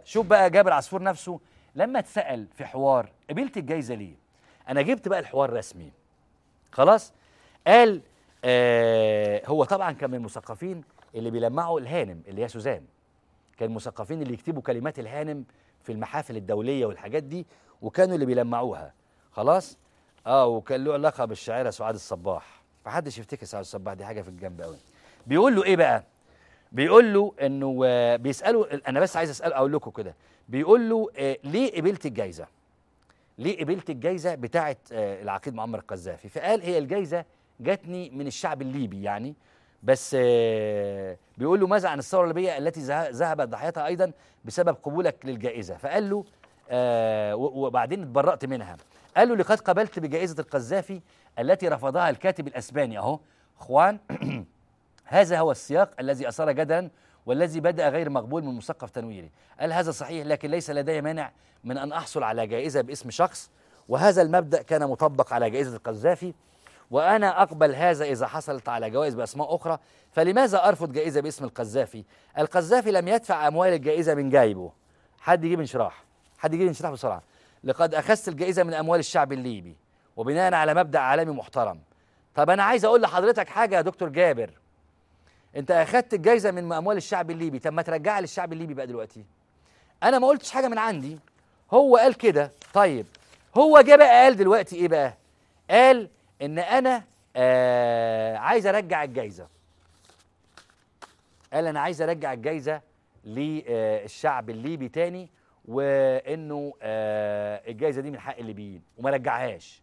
Speaker 1: شوف بقى جابر عصفور نفسه لما اتسأل في حوار قبلت الجايزة ليه؟ أنا جبت بقى الحوار رسمي خلاص. قال هو طبعا كان من المثقفين اللي بيلمعوا الهانم اللي هي سوزان، كان المثقفين اللي يكتبوا كلمات الهانم في المحافل الدولية والحاجات دي، وكانوا اللي بيلمعوها خلاص. وكان له علاقة بالشاعرة سعاد الصباح، محدش يفتكر سعاد الصباح دي حاجة في الجنب قوي. بيقول له ايه بقى؟ بيقول له انه بيسأله، انا بس عايز اسأله اقول لكم كده، بيقول له ليه قبلت الجايزة؟ ليه قبلت الجايزة بتاعة العقيد معمر القذافي؟ فقال هي الجايزة جاتني من الشعب الليبي يعني، بس بيقول له ماذا عن الثورة الليبية التي ذهب ضحيتها أيضا بسبب قبولك للجائزة؟ فقال له وبعدين اتبرأت منها. قال له لقد قبلت بجائزة القذافي التي رفضها الكاتب الأسباني أهو خوان هذا هو السياق الذي أثار جدلا والذي بدأ غير مقبول من مثقف تنويري. قال هذا صحيح، لكن ليس لدي مانع من أن أحصل على جائزة باسم شخص، وهذا المبدأ كان مطبق على جائزة القذافي، وأنا أقبل هذا إذا حصلت على جوائز بأسماء أخرى، فلماذا أرفض جائزة باسم القذافي؟ القذافي لم يدفع أموال الجائزة من جيبه. حد يجيب انشراح، حد يجيب انشراح بسرعة. لقد أخذت الجائزة من أموال الشعب الليبي وبناء على مبدأ عالمي محترم. طب أنا عايز أقول لحضرتك حاجة يا دكتور جابر، أنت أخذت الجائزة من أموال الشعب الليبي، طب ما ترجعها للشعب الليبي بقى دلوقتي. أنا ما قلتش حاجة من عندي، هو قال كده. طيب هو جه بقى قال دلوقتي إيه بقى؟ قال إن أنا عايز أرجع الجائزة. قال أنا عايز أرجع الجائزة للشعب الليبي تاني، وإنه الجائزة دي من حق الليبيين وما رجعهاش.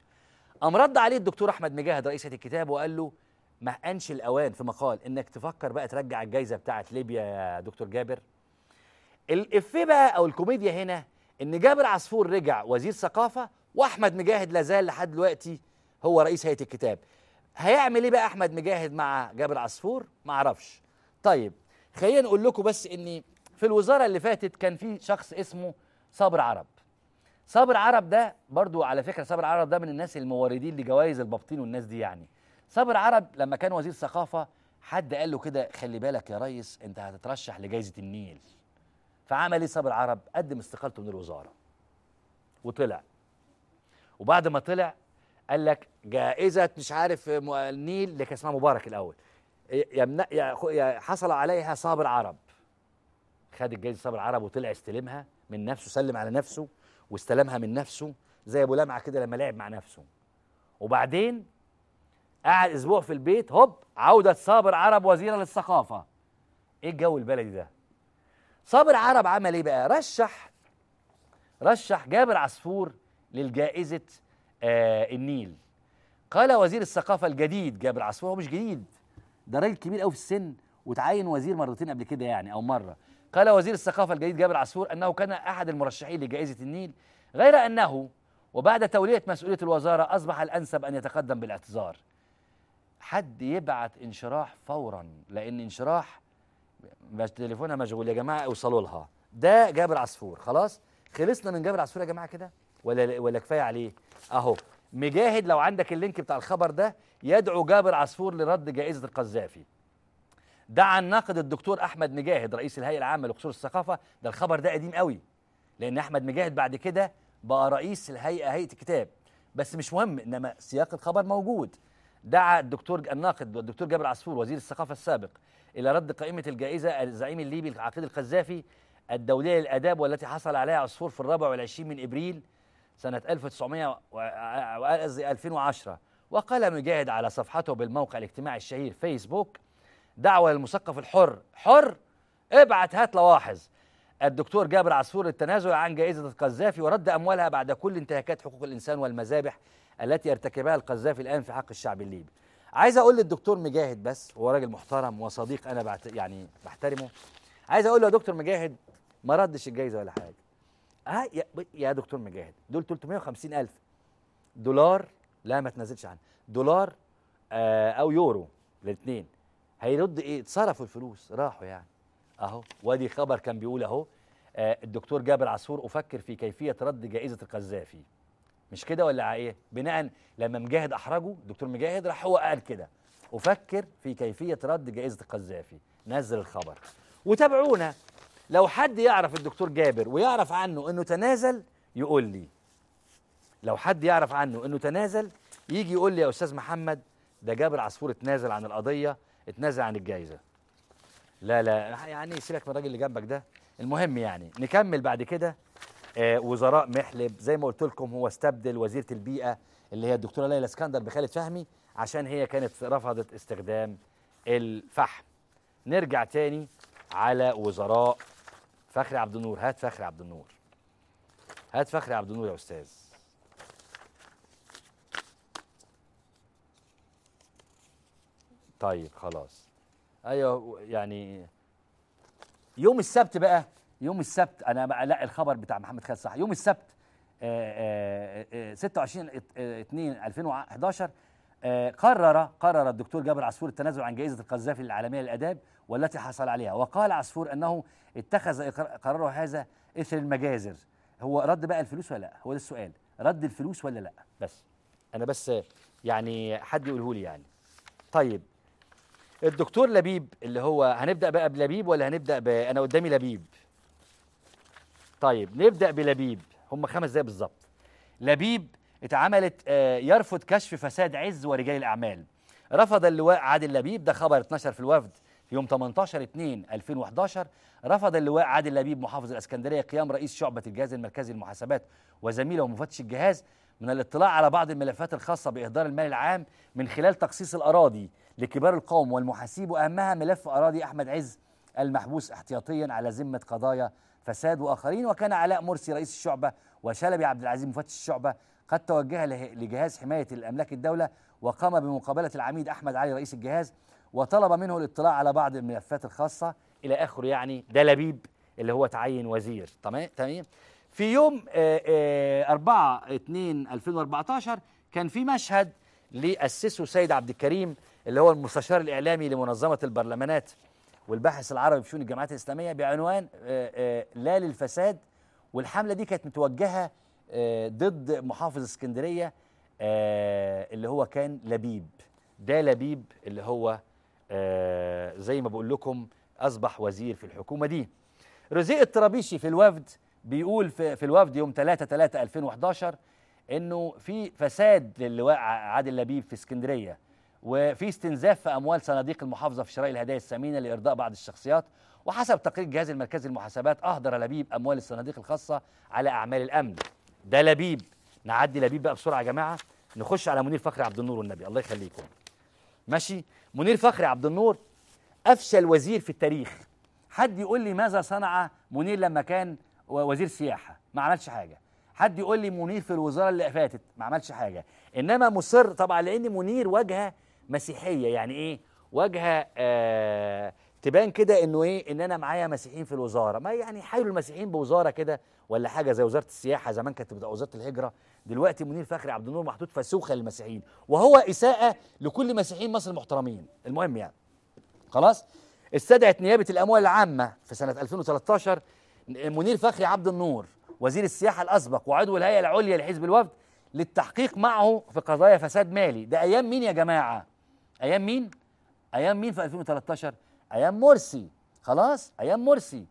Speaker 1: قام رد عليه الدكتور أحمد مجاهد رئيس الكتاب وقال له ما أنش الأوان في مقال إنك تفكر بقى ترجع الجائزة بتاعت ليبيا يا دكتور جابر. الإفيه بقى أو الكوميديا هنا إن جابر عصفور رجع وزير ثقافة، وأحمد مجاهد لازال لحد دلوقتي هو رئيس هيئة الكتاب. هيعمل إيه بقى أحمد مجاهد مع جابر عصفور؟ ما أعرفش. طيب خلينا نقول لكم بس إن في الوزارة اللي فاتت كان في شخص اسمه صابر عرب. صابر عرب ده برضو على فكرة، صابر عرب ده من الناس الموردين لجوائز البابطين والناس دي يعني. صابر عرب لما كان وزير ثقافة حد قال له كده خلي بالك يا ريس انت هتترشح لجائزة النيل. فعمل ايه صابر عرب؟ قدم استقالته من الوزارة وطلع. وبعد ما طلع قال لك جائزة مش عارف النيل اللي كان اسمها مبارك الأول حصل عليها صابر عرب. خد الجائزة صابر عرب وطلع استلمها من نفسه، سلم على نفسه واستلمها من نفسه زي ابو لمعه كده لما لعب مع نفسه. وبعدين قعد اسبوع في البيت، هوب عوده صابر عرب وزيرا للثقافه. ايه الجو البلدي ده؟ صابر عرب عمل ايه بقى؟ رشح جابر عصفور للجائزه النيل. قال وزير الثقافه الجديد جابر عصفور، هو مش جديد ده راجل كبير قوي في السن وتعين وزير مرتين قبل كده يعني او مره. قال وزير الثقافة الجديد جابر عصفور أنه كان أحد المرشحين لجائزة النيل، غير أنه وبعد تولية مسؤولية الوزارة أصبح الأنسب أن يتقدم بالاعتذار. حد يبعت انشراح فورا، لأن انشراح تليفونها مشغول يا جماعة اوصلوا لها. ده جابر عصفور. خلاص خلصنا من جابر عصفور يا جماعة كده ولا كفاية عليه؟ أهو مجاهد لو عندك اللينك بتاع الخبر ده يدعو جابر عصفور لرد جائزة القذافي. دعا الناقد الدكتور احمد مجاهد رئيس الهيئه العامه لقصور الثقافه. ده الخبر ده قديم قوي لان احمد مجاهد بعد كده بقى رئيس هيئه الكتاب، بس مش مهم انما سياق الخبر موجود. دعا الناقد الدكتور جابر عصفور وزير الثقافه السابق الى رد قائمه الجائزه الزعيم الليبي العقيد القذافي الدوليه للاداب، والتي حصل عليها عصفور في 24 من ابريل سنه 2010. وقال مجاهد على صفحته بالموقع الاجتماعي الشهير فيسبوك: دعوة للمثقف الحر، حر ابعت هات لواحظ الدكتور جابر عصفور للتنازل عن جائزة القذافي ورد أموالها بعد كل انتهاكات حقوق الإنسان والمذابح التي يرتكبها القذافي الآن في حق الشعب الليبي. عايز أقول للدكتور مجاهد، بس هو راجل محترم وصديق أنا يعني بحترمه، عايز أقول له يا دكتور مجاهد ما ردش الجائزة ولا حاجة. يا دكتور مجاهد دول 350,000 دولار، لا ما تنزلش عنه، دولار أو يورو الاثنين، هيرد ايه؟ اتصرفوا الفلوس راحوا يعني. اهو وادي خبر كان بيقول اهو الدكتور جابر عصفور افكر في كيفيه رد جائزه القذافي. مش كده ولا ايه؟ بناء لما مجاهد احرجه الدكتور مجاهد راح هو قال كده افكر في كيفيه رد جائزه القذافي، نزل الخبر. وتابعونا لو حد يعرف الدكتور جابر ويعرف عنه انه تنازل يقول لي، لو حد يعرف عنه انه تنازل يجي يقول لي يا استاذ محمد ده جابر عصفور اتنازل عن القضيه، اتنازل عن الجائزه. لا يعني سيبك من الراجل اللي جنبك ده. المهم يعني نكمل بعد كده. وزراء محلب زي ما قلت لكم هو استبدل وزيره البيئه اللي هي الدكتوره ليلى اسكندر بخالد فهمي عشان هي كانت رفضت استخدام الفحم. نرجع تاني على وزراء فخري عبد النور. هات فخري عبد النور، هات فخري عبد النور يا استاذ. طيب خلاص. ايوه يعني يوم السبت بقى، يوم السبت انا لا الخبر بتاع محمد خالد صح. يوم السبت 26/2/2011 قرر الدكتور جابر عصفور التنازل عن جائزة القذافي العالمية للآداب والتي حصل عليها. وقال عصفور أنه اتخذ قراره هذا إثر المجازر. هو رد بقى الفلوس ولا لا؟ هو ده السؤال، رد الفلوس ولا لا؟ بس أنا بس يعني حد يقوله لي يعني. طيب الدكتور لبيب اللي هو هنبدأ بقى بلبيب ولا هنبدأ أنا قدامي لبيب. طيب نبدأ بلبيب، هم 5 دقايق بالظبط. لبيب اتعملت يرفض كشف فساد عز ورجال الأعمال. رفض اللواء عادل لبيب، ده خبر اتنشر في الوفد في يوم 18/2/2011. رفض اللواء عادل لبيب محافظ الإسكندرية قيام رئيس شعبة الجهاز المركزي للمحاسبات وزميله ومفتش الجهاز من الاطلاع على بعض الملفات الخاصة بإهدار المال العام من خلال تخصيص الأراضي لكبار القوم والمحاسيب، وأهمها ملف أراضي أحمد عز المحبوس احتياطيا على ذمة قضايا فساد وآخرين. وكان علاء مرسي رئيس الشعبة وشلبي عبد العزيز مفتش الشعبة قد توجه لجهاز حماية الأملاك الدولة وقام بمقابلة العميد أحمد علي رئيس الجهاز وطلب منه الاطلاع على بعض الملفات الخاصة إلى آخره. يعني ده لبيب اللي هو تعين وزير. تمام. في يوم 4/2/2014 كان في مشهد لأسسه سيد عبد الكريم اللي هو المستشار الإعلامي لمنظمة البرلمانات والباحث العربي في شؤون الجماعات الإسلامية بعنوان لا للفساد. والحملة دي كانت متوجهة ضد محافظ اسكندرية اللي هو كان لبيب. ده لبيب اللي هو زي ما بقول لكم أصبح وزير في الحكومة دي. رزيق الطرابيشي في الوفد بيقول في الوفد يوم 3/3/2011 إنه في فساد للواء عادل لبيب في اسكندرية، وفي استنزاف في أموال صناديق المحافظة في شراء الهدايا الثمينة لإرضاء بعض الشخصيات. وحسب تقرير الجهاز المركزي للمحاسبات أهدر لبيب أموال الصناديق الخاصة على أعمال الأمن. ده لبيب. نعدي لبيب بقى بسرعة يا جماعة، نخش على منير فخري عبد النور والنبي الله يخليكم. ماشي. منير فخري عبد النور أفشل وزير في التاريخ. حد يقول لي ماذا صنع منير لما كان وزير سياحة؟ ما عملش حاجة. حد يقول لي منير في الوزارة اللي فاتت؟ ما عملش حاجة. إنما مصر طبعا لأن منير واجهة مسيحية. يعني إيه واجهة؟ تبان كده إنه إيه إن أنا معايا مسيحيين في الوزارة. ما يعني حاولوا المسيحيين بوزارة كده ولا حاجة زي وزارة السياحة زمان كانت بتبقى وزارة الهجرة. دلوقتي منير فخري عبد النور محطوط فسوخة للمسيحيين، وهو إساءة لكل مسيحيين مصر المحترمين. المهم يعني خلاص. استدعت نيابة الأموال العامة في سنة 2013 منير فخري عبد النور وزير السياحة الأسبق وعضو الهيئة العليا لحزب الوفد للتحقيق معه في قضايا فساد مالي. ده أيام مين يا جماعة؟ أيام مين؟ أيام مين في 2013؟ أيام مرسي. خلاص أيام مرسي.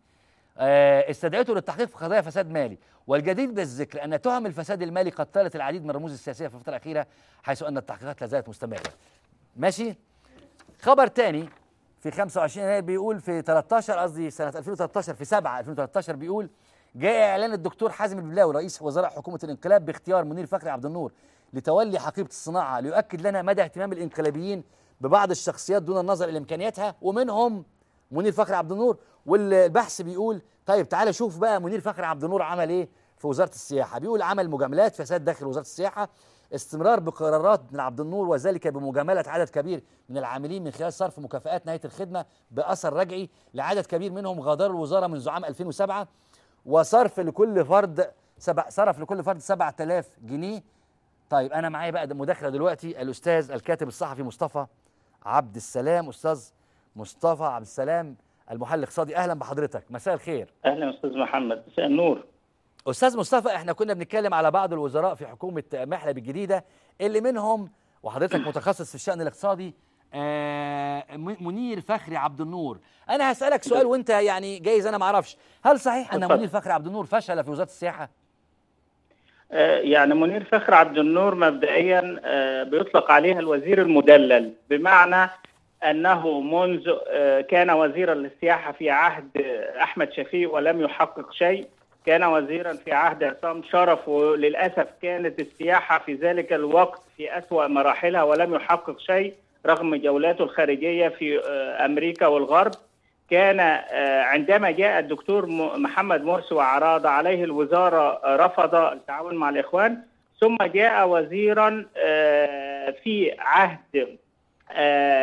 Speaker 1: استدعته للتحقيق في قضايا فساد مالي. والجدير بالذكر أن تهم الفساد المالي قد طالت العديد من الرموز السياسية في الفترة الأخيرة، حيث أن التحقيقات لا زالت مستمرة. ماشي. خبر تاني في 25 يناير بيقول في 13 قصدي سنة 2013 في 7/2013 بيقول جاء إعلان الدكتور حازم البلاوي رئيس وزراء حكومة الانقلاب باختيار منير فخري عبد النور لتولي حقيبة الصناعة ليؤكد لنا مدى اهتمام الانقلابيين ببعض الشخصيات دون النظر إلى إمكانياتها، ومنهم منير فخري عبد النور. والبحث بيقول طيب تعالى شوف بقى منير فخري عبد النور عمل إيه في وزارة السياحة. بيقول عمل مجاملات فساد داخل وزارة السياحة، استمرار بقرارات من عبد النور وذلك بمجاملة عدد كبير من العاملين من خلال صرف مكافآت نهاية الخدمة بأثر رجعي لعدد كبير منهم غادروا الوزارة منذ عام 2007، وصرف لكل فرد صرف لكل فرد 7000 جنيه. طيب أنا معايا بقى مداخلة دلوقتي الأستاذ الكاتب الصحفي مصطفى عبد السلام. أستاذ مصطفى عبد السلام المحلل الاقتصادي، أهلا بحضرتك، مساء الخير.
Speaker 9: اهلا استاذ محمد، مساء النور.
Speaker 1: استاذ مصطفى، احنا كنا بنتكلم على بعض الوزراء في حكومه محلب الجديده اللي منهم، وحضرتك متخصص في الشأن الاقتصادي، منير فخري عبد النور. انا هسألك سؤال وانت يعني جايز انا ما اعرفش، هل صحيح ان منير فخري عبد النور فشل في وزارة السياحة؟
Speaker 9: يعني منير فخري عبد النور مبدئيا بيطلق عليه الوزير المدلل، بمعنى أنه منذ كان وزيرا للسياحة في عهد أحمد شفيق ولم يحقق شيء، كان وزيرا في عهد عصام شرف وللأسف كانت السياحة في ذلك الوقت في أسوأ مراحلها ولم يحقق شيء رغم جولاته الخارجية في أمريكا والغرب. كان عندما جاء الدكتور محمد مرسي وعرض عليه الوزارة رفض التعاون مع الإخوان، ثم جاء وزيرا في عهد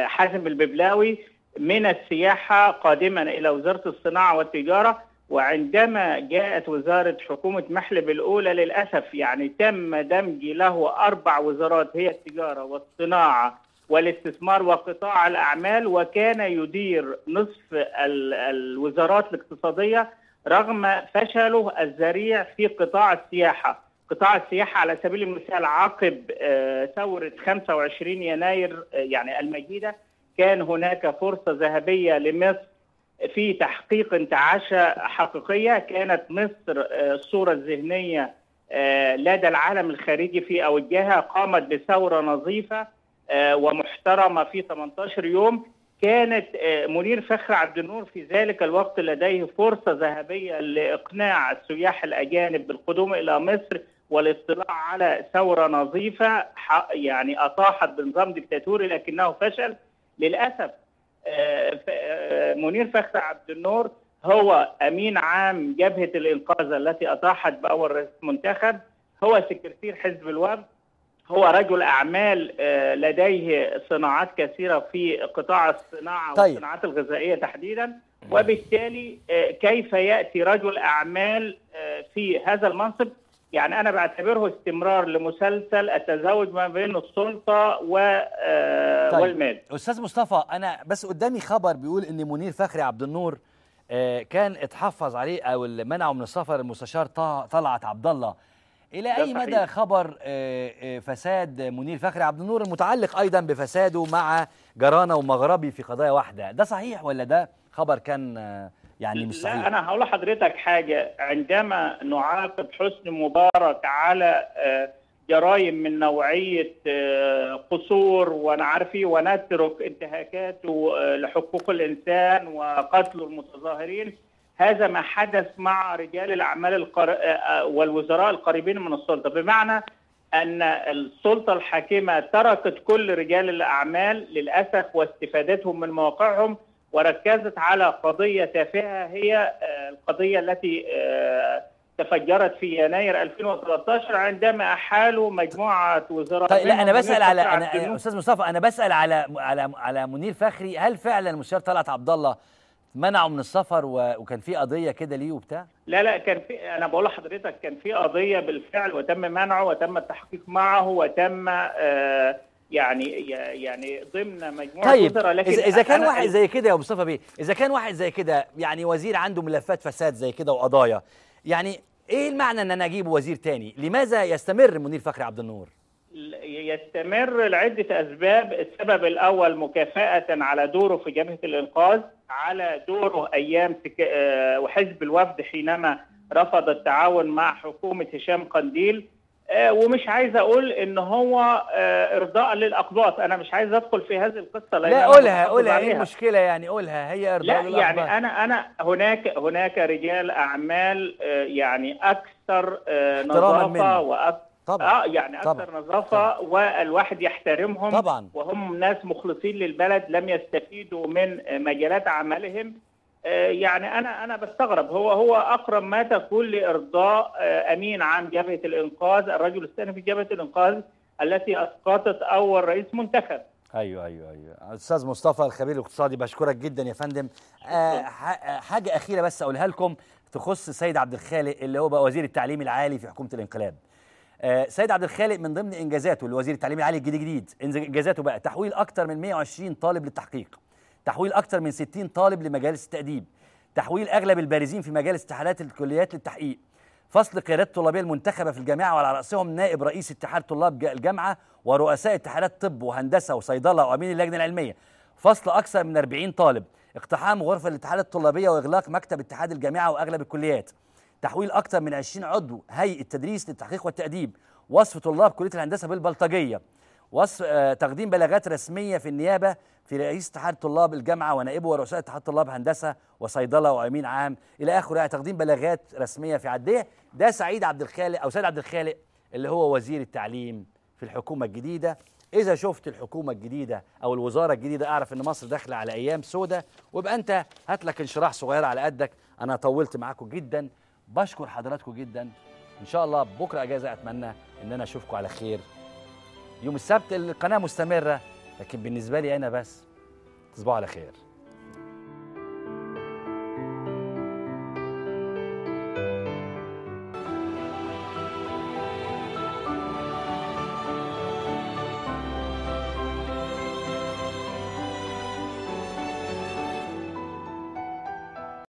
Speaker 9: حازم الببلاوي من السياحة قادما إلى وزارة الصناعة والتجارة. وعندما جاءت وزارة حكومة محلب الأولى للأسف يعني تم دمج له 4 وزارات، هي التجارة والصناعة والاستثمار وقطاع الأعمال، وكان يدير نصف الوزارات الاقتصادية رغم فشله الذريع في قطاع السياحة. قطاع السياحة على سبيل المثال عقب ثورة 25 يناير يعني المجيدة كان هناك فرصة ذهبية لمصر في تحقيق انتعاشة حقيقية. كانت مصر الصورة الذهنية لدى العالم الخارجي في أوجها، قامت بثورة نظيفة ومحترمة في 18 يوم. كانت منير فخري عبد النور في ذلك الوقت لديه فرصة ذهبية لإقناع السياح الأجانب بالقدوم إلى مصر والاطلاع على ثورة نظيفة يعني أطاحت بنظام ديكتاتوري لكنه فشل للأسف. منير فخري عبد النور هو أمين عام جبهة الإنقاذ التي أطاحت بأول رئيس منتخب، هو سكرتير حزب الوفد، هو رجل أعمال لديه صناعات كثيرة في قطاع الصناعة والصناعات الغذائية تحديدا. وبالتالي كيف يأتي رجل أعمال في هذا المنصب؟ يعني أنا بعتبره استمرار لمسلسل التزاوج ما بين السلطة والمال.
Speaker 1: أستاذ مصطفى، أنا بس قدامي خبر بيقول إن منير فخري عبد النور كان اتحفظ عليه أو منعه من السفر المستشار طلعت عبد الله. إلى أي مدى خبر فساد منير فخري عبد النور المتعلق أيضا بفساده مع جرانة ومغربي في قضايا واحدة، ده صحيح ولا ده خبر كان يعني مش صحيح؟
Speaker 9: لا، أنا هقول لحضرتك حاجة. عندما نعاقب حسني مبارك على جرائم من نوعية قصور ونعرفي ونترك انتهاكاته لحقوق الإنسان وقتل المتظاهرين، هذا ما حدث مع رجال الأعمال والوزراء القريبين من السلطة، بمعنى أن السلطة الحاكمة تركت كل رجال الأعمال للأسف واستفادتهم من مواقعهم وركزت على قضية تافهة، هي القضية التي تفجرت في يناير 2013 عندما أحالوا مجموعة وزراء.
Speaker 1: طيب لا، أنا بسأل على أستاذ مصطفى، أنا بسأل على منير فخري، هل فعلا المستشار طلعت عبد الله منعه من السفر وكان في قضيه كده ليه وبتاع؟
Speaker 9: لا كان في، انا بقول لحضرتك كان في قضيه بالفعل وتم منعه وتم التحقيق معه وتم يعني ضمن مجموعه.
Speaker 1: طيب
Speaker 9: لكن
Speaker 1: اذا كان واحد زي كده يا مصطفى بيه، اذا كان واحد زي كده يعني وزير عنده ملفات فساد زي كده وقضايا، يعني ايه المعنى ان انا اجيب وزير تاني؟ لماذا يستمر منير فخري عبد النور؟
Speaker 9: يستمر لعدة أسباب. السبب الأول مكافأة على دوره في جبهة الإنقاذ، على دوره أيام وحزب الوفد حينما رفض التعاون مع حكومة هشام قنديل. ومش عايز أقول إن هو إرضاء للأقباط، أنا مش عايز أدخل في هذه القصة.
Speaker 1: لا قولها إيه المشكلة يعني؟ قولها، هي إرضاء
Speaker 9: لا
Speaker 1: للأقباط.
Speaker 9: يعني أنا هناك رجال أعمال يعني أكثر نظافة وأكثر
Speaker 1: طبعا.
Speaker 9: يعني أكثر نظافة والواحد يحترمهم
Speaker 1: طبعا،
Speaker 9: وهم ناس مخلصين للبلد لم يستفيدوا من مجالات عملهم. يعني أنا بستغرب، هو أقرب ما تكون لإرضاء أمين عام جبهة الإنقاذ، الرجل الثاني في جبهة الإنقاذ التي أسقطت أول رئيس منتخب.
Speaker 1: أيوه أستاذ مصطفى الخبير الاقتصادي، بشكرك جدا يا فندم. حاجة أخيرة بس أقولها لكم تخص سيد عبد الخالق اللي هو بقى وزير التعليم العالي في حكومة الانقلاب. سيد عبد الخالق من ضمن إنجازاته لوزير التعليم العالي الجديد إنجازاته بقى تحويل أكثر من 120 طالب للتحقيق، تحويل أكثر من 60 طالب لمجالس التأديب، تحويل أغلب البارزين في مجالس اتحادات الكليات للتحقيق، فصل قيادات الطلابيه المنتخبه في الجامعه وعلى راسهم نائب رئيس اتحاد طلاب الجامعه ورؤساء اتحادات طب وهندسه وصيدله وامين اللجنه العلميه. فصل اكثر من 40 طالب. اقتحام غرفه الاتحادات الطلابيه واغلاق مكتب اتحاد الجامعه واغلب الكليات. تحويل اكثر من 20 عضو هيئه تدريس للتحقيق والتاديب. وصف طلاب كليه الهندسه بالبلطجيه. وصف تقديم بلاغات رسميه في النيابه في رئيس اتحاد طلاب الجامعه ونائبه ورؤساء اتحاد طلاب هندسه وصيدله وامين عام الى اخره. يعني تقديم بلاغات رسميه في عديه. ده سعيد عبد الخالق او سيد عبد الخالق اللي هو وزير التعليم في الحكومه الجديده. اذا شفت الحكومه الجديده او الوزاره الجديده اعرف ان مصر داخله على ايام سودة، ويبقى انت هات لك انشراح صغير على قدك. انا طولت معاكم جدا، بشكر حضراتكم جدا. ان شاء الله بكره اجازه، اتمنى ان انا اشوفكم على خير. يوم السبت القناه مستمره، لكن بالنسبه لي انا بس تصبحوا على خير.